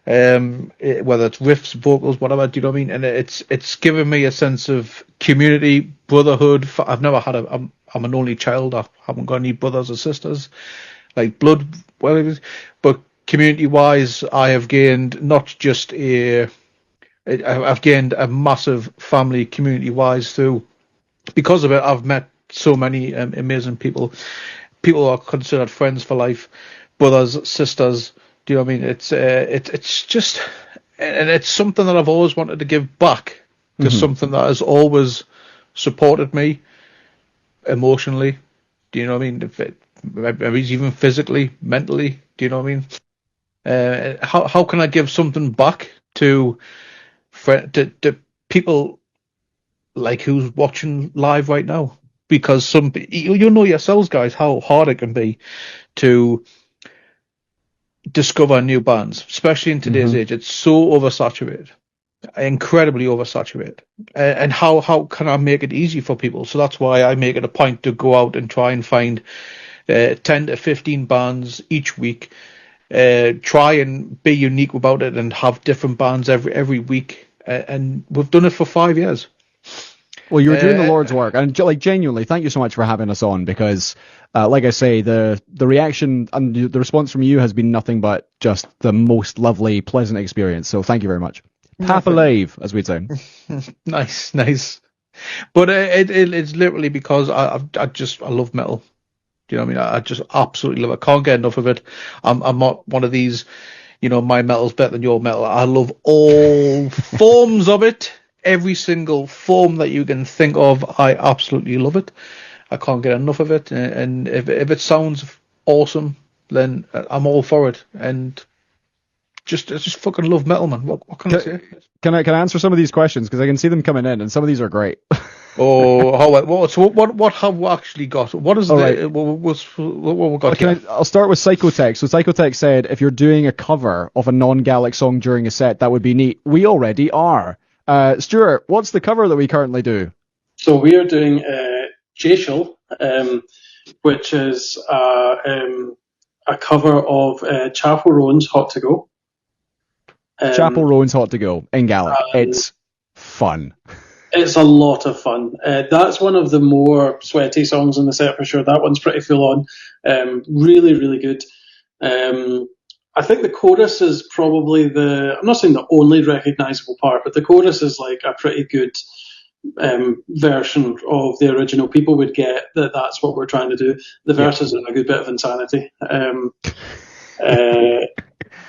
it's riffs, vocals, whatever, do you know what I mean? And it's given me a sense of community, brotherhood. I've never had I'm an only child. I haven't got any brothers or sisters, like blood, but community-wise, I have gained not just I've gained a massive family community-wise through. Because of it, I've met so many amazing people. People are considered friends for life, brothers, sisters. Do you know what I mean? It's just, and it's something that I've always wanted to give back to something that has always supported me emotionally. Do you know what I mean? Maybe even physically, mentally. Do you know what I mean? How can I give something back to people like who's watching live right now? Because you know yourselves, guys, how hard it can be to discover new bands, especially in today's age. It's so oversaturated, incredibly oversaturated. And how can I make it easy for people? So that's why I make it a point to go out and try and find 10 to 15 bands each week. Try and be unique about it and have different bands every week. And we've done it for 5 years. Well, you're doing the Lord's work, and like genuinely, thank you so much for having us on. Because, like I say, the reaction and the response from you has been nothing but just the most lovely, pleasant experience. So thank you very much. Half alive, as we'd say. Nice. But it's literally because I love metal. Do you know what I mean? I just absolutely love it. I can't get enough of it. I'm not one of these, my metal's better than your metal. I love all forms of it. Every single form that you can think of, I absolutely love it. I can't get enough of it. And if it sounds awesome, then I'm all for it. And just fucking love metal, man. What can I say? Can I answer some of these questions because I can see them coming in, and some of these are great. So what have we actually got? What is what we got here? I'll start with Psychotech. So Psychotech said if you're doing a cover of a non-Gaelic song during a set, that would be neat. We already are. Stuart, what's the cover that we currently do? So we are doing Jaishal, which is a cover of Chapel Rowan's Hot to Go. Chapel Rowan's Hot to Go in Gaelic. It's fun. It's a lot of fun. That's one of the more sweaty songs in the set for sure. That one's pretty full on. Really, really good. I think the chorus is probably I'm not saying the only recognisable part, but the chorus is like a pretty good version of the original. People would get that that's what we're trying to do. The verses are a good bit of insanity.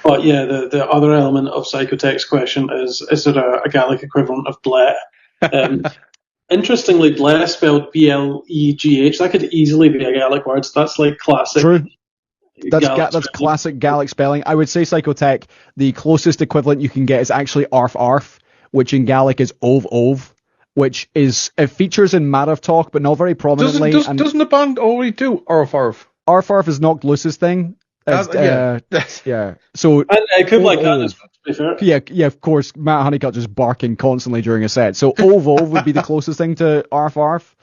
But yeah, the other element of Psychotech's question is there a Gaelic equivalent of Bleh? Interestingly, Bleh spelled Blegh. That could easily be a Gaelic word. So that's like classic. True. That's classic Gaelic spelling. I would say Psychotech, the closest equivalent you can get is actually Arf Arf, which in Gaelic is Ov Ov, which it features in Marav Talk, but not very prominently. Doesn't the band already do Arf Arf? Arf Arf is Knocked Loose's thing. Yeah. So it could like that as well, to be fair. Yeah, of course. Matt Honeycutt just barking constantly during a set. So Ov Ov would be the closest thing to Arf Arf.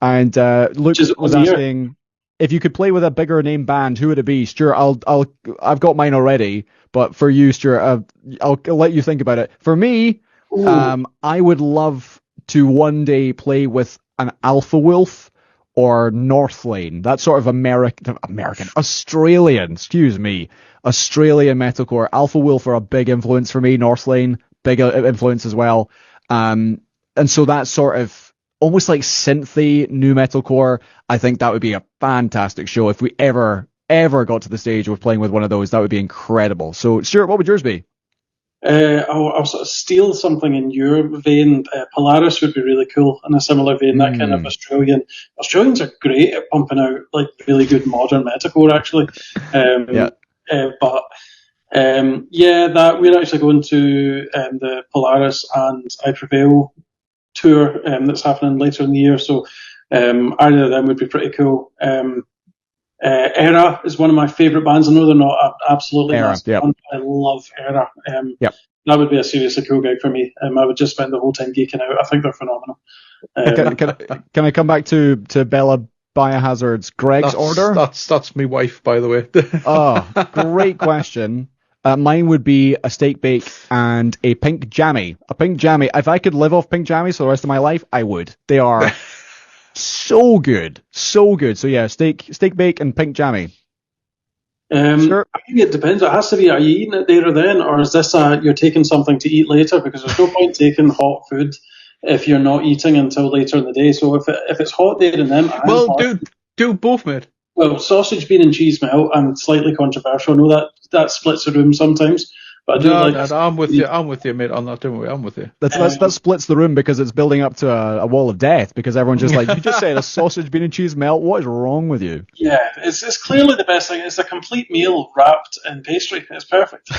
And Luke was asking if you could play with a bigger name band, who would it be? Stuart, I've got mine already, but for you, Stuart, I'll let you think about it. For me, I would love to one day play with an Alpha Wolf or Northlane. That sort of Australian metalcore. Alpha Wolf are a big influence for me. Northlane, big influence as well. And so that sort of almost like synthy new metalcore, I think that would be a fantastic show. If we ever got to the stage of playing with one of those, that would be incredible. So, Stuart, what would yours be? I'll sort of steal something in your vein. Polaris would be really cool in a similar vein. That kind of Australian. Australians are great at pumping out like really good modern metalcore, actually. That we're actually going to the Polaris and I Prevail tour that's happening later in the year. So either of them would be pretty cool. Era is one of my favourite bands. I know they're not absolutely massive band, but I love Era. That would be a seriously cool gig for me. I would just spend the whole time geeking out. I think they're phenomenal. Can I come back to Bella Biohazard's Greg's order? That's my wife, by the way. Great question. Mine would be a steak bake and a pink jammy. A pink jammy. If I could live off pink jammies for the rest of my life, I would. They are so good. So good. So yeah, steak bake and pink jammy. Sure. I think it depends. It has to be, are you eating it there or then, or is this you're taking something to eat later? Because there's no point taking hot food if you're not eating until later in the day. So if it's hot there and then... do both, mate. Well, sausage, bean and cheese melt, and slightly controversial. I know that splits the room sometimes. But I'm with you, mate, on that. Don't worry, I'm with you. That splits the room because it's building up to a wall of death because everyone's just like, you just said a sausage, bean and cheese melt. What is wrong with you? Yeah, it's clearly the best thing. It's a complete meal wrapped in pastry. It's perfect.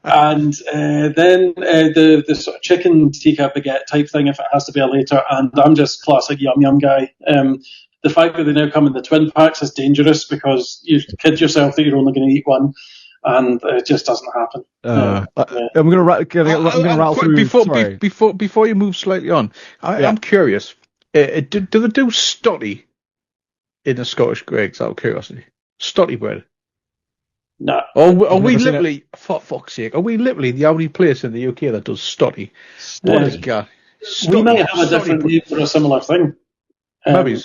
And then the sort of chicken tikka baguette type thing, if it has to be a later. And I'm just classic yum guy. The fact that they now come in the twin packs is dangerous because you kid yourself that you're only going to eat one, and it just doesn't happen. I'm going to rattle through. Before you move slightly on, I'm curious. Do they do stotty in the Scottish Greg's? Out of curiosity, stotty bread. No. Are we literally, for fuck's sake, are we literally the only place in the UK that does stotty? What is God? We might have a different name for a similar thing. Maybe.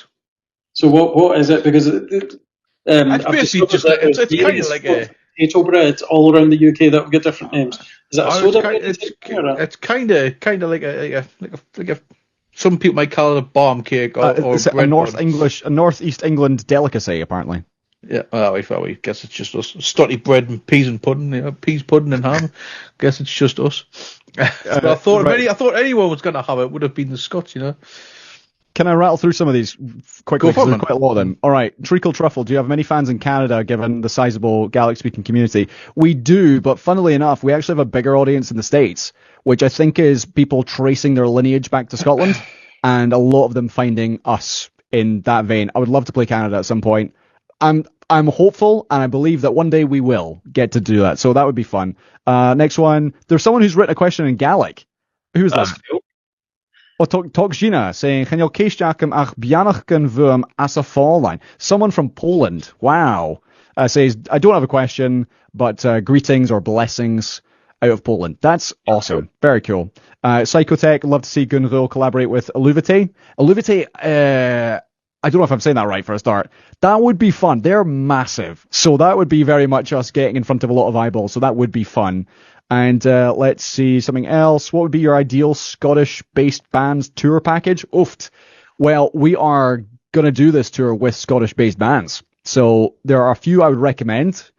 So what is it? Because it's basically just it's kind of like a potato bread all around the UK that will get different names. Is that a soda? It's kind of like a some people might call it a bomb cake or a northeast England delicacy apparently. Yeah, I guess it's just us. Stotty bread and peas and pudding, peas pudding and ham. Guess it's just us. I thought anyone was going to have it would have been the Scots, Can I rattle through some of these quickly? Go for it, Because there's man. quite a lot of them. All right, Treacle Truffle. Do you have many fans in Canada, given the sizable Gaelic-speaking community? We do, but funnily enough, we actually have a bigger audience in the States, which I think is people tracing their lineage back to Scotland, and a lot of them finding us in that vein. I would love to play Canada at some point. I'm hopeful, and I believe that one day we will get to do that. So that would be fun. Next one. There's someone who's written a question in Gaelic. Who's That's that? cool. Well, talk Gina saying, "Can you keishtachim ach bianachken vum as a fall line?" Someone from Poland. Wow. Says, "I don't have a question, but greetings or blessings out of Poland." That's awesome. Very cool. Psychotech, love to see Gun Ghaol collaborate with Alluvite. Alluvite, I don't know if I'm saying that right for a start. That would be fun. They're massive. So that would be very much us getting in front of a lot of eyeballs. So that would be fun. And let's see something else. What would be your ideal Scottish-based bands tour package? Oof. Well, we are going to do this tour with Scottish-based bands. So there are a few I would recommend.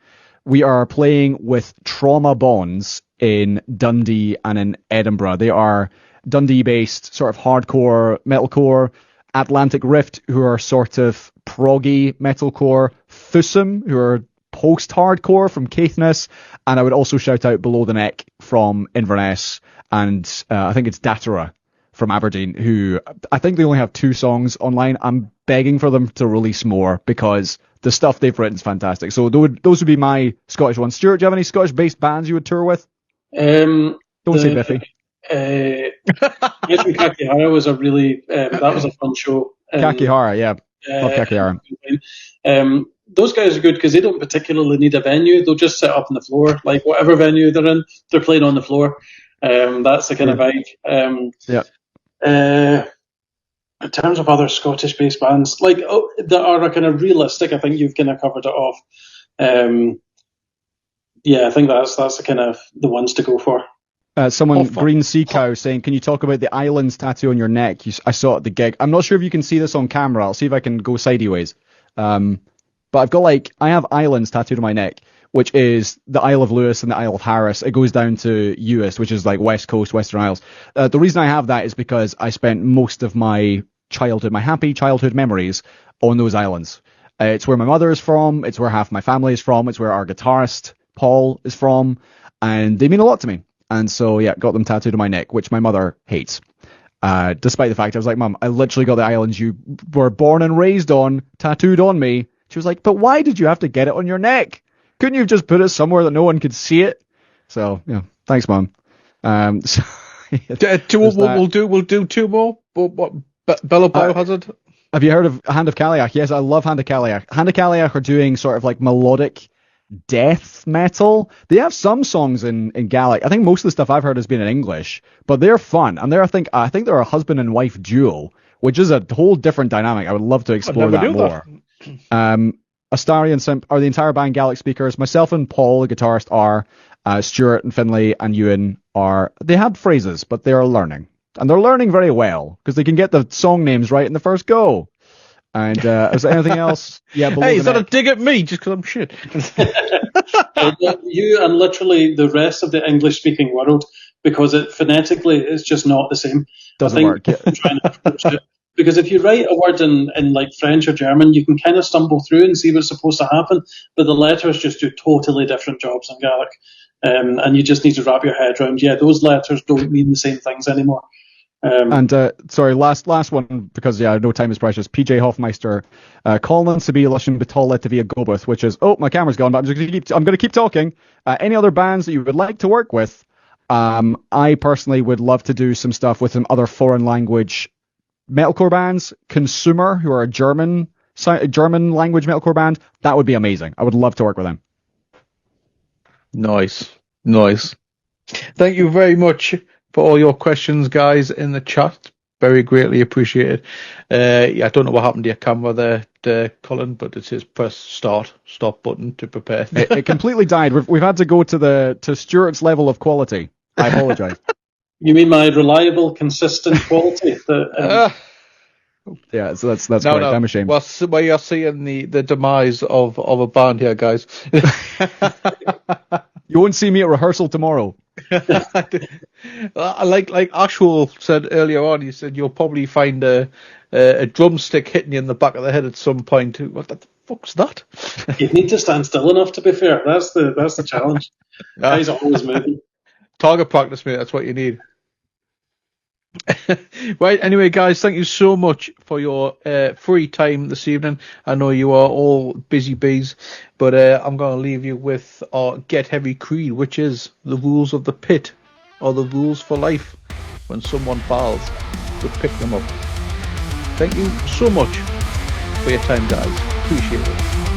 We are playing with Trauma Bonds in Dundee and in Edinburgh. They are Dundee-based sort of hardcore metalcore. Atlantic Rift, who are sort of proggy metalcore. Fusum, who are post-hardcore from Caithness, and I would also shout out Below the Neck from Inverness, and I think it's Datara from Aberdeen, who I think they only have 2 songs online. I'm begging for them to release more because the stuff they've written is fantastic. So those would be my Scottish ones. Stuart, do you have any Scottish-based bands you would tour with? Don't say Biffy. Kakihara was a really that was a fun show. Kakihara, yeah. Love Kakihara. Those guys are good because they don't particularly need a venue. They'll just sit up on the floor, like whatever venue they're in, they're playing on the floor. That's the kind of vibe. In terms of other Scottish-based bands, like that are kind of realistic, I think you've kind of covered it off. I think that's the kind of the ones to go for. Green Sea Cow saying, "Can you talk about the islands tattoo on your neck? I saw it at the gig." I'm not sure if you can see this on camera. I'll see if I can go sideways. But I have islands tattooed on my neck, which is the Isle of Lewis and the Isle of Harris. It goes down to Uist, which is like West Coast, Western Isles. The reason I have that is because I spent most of my childhood, my happy childhood memories on those islands. It's where my mother is from. It's where half my family is from. It's where our guitarist, Paul, is from. And they mean a lot to me. And so, yeah, got them tattooed on my neck, which my mother hates. Despite the fact I was like, "Mum, I literally got the islands you were born and raised on tattooed on me." She was like, "But why did you have to get it on your neck? Couldn't you have just put it somewhere that no one could see it?" So, yeah, thanks, Mum. So, We'll do 2 more. What Bella Biohazard? Have you heard of Hand of Kaliach? Yes, I love Hand of Kaliach. Hand of Kaliach are doing sort of like melodic death metal. They have some songs in Gaelic. I think most of the stuff I've heard has been in English, but they're fun. And I think they're a husband and wife duo, which is a whole different dynamic. I would love to explore that more. Astari and Simp are the entire band Gaelic speakers. Myself and Paul, the guitarist, are. Stuart and Finlay and Ewan are. They have phrases, but they are learning. And they're learning very well, because they can get the song names right in the first go. And is there anything else? Yeah. Hey, is that a dig at me just because I'm shit? You and literally the rest of the English-speaking world, because it phonetically is just not the same. Doesn't work. Yeah. Trying to approach it. Because if you write a word in like French or German, you can kind of stumble through and see what's supposed to happen, but the letters just do totally different jobs in Gaelic. And you just need to wrap your head around, those letters don't mean the same things anymore. Sorry, last one, because I know time is precious. PJ Hoffmeister, calling to be Lushan Batala to be a Gobuth, which is, my camera's gone, but I'm going to keep talking. Any other bands that you would like to work with? I personally would love to do some stuff with some other foreign language metalcore bands. Consumer, who are a German language metalcore band, that would be amazing. I would love to work with them. Nice. Thank you very much for all your questions, guys, in the chat. Very greatly appreciated. I don't know what happened to your camera there, Colin, but it says press stop button to prepare. It completely died. We've had to go to Stuart's level of quality. I apologise. You mean my reliable, consistent quality? Yeah, so that's correct. No. I'm ashamed. Well, we are seeing the demise of a band here, guys. You won't see me at rehearsal tomorrow. Like Ashwell said earlier on, he said you'll probably find a a drumstick hitting you in the back of the head at some point. What the fuck's that? You need to stand still enough, to be fair. That's the challenge. Guys are always moving. Target practice, mate. That's what you need. Right, anyway, guys, thank you so much for your free time this evening. I know you are all busy bees, but I'm going to leave you with our Get Heavy creed, which is the rules of the pit, or the rules for life. When someone falls, we pick them up. Thank you so much for your time, guys. Appreciate it.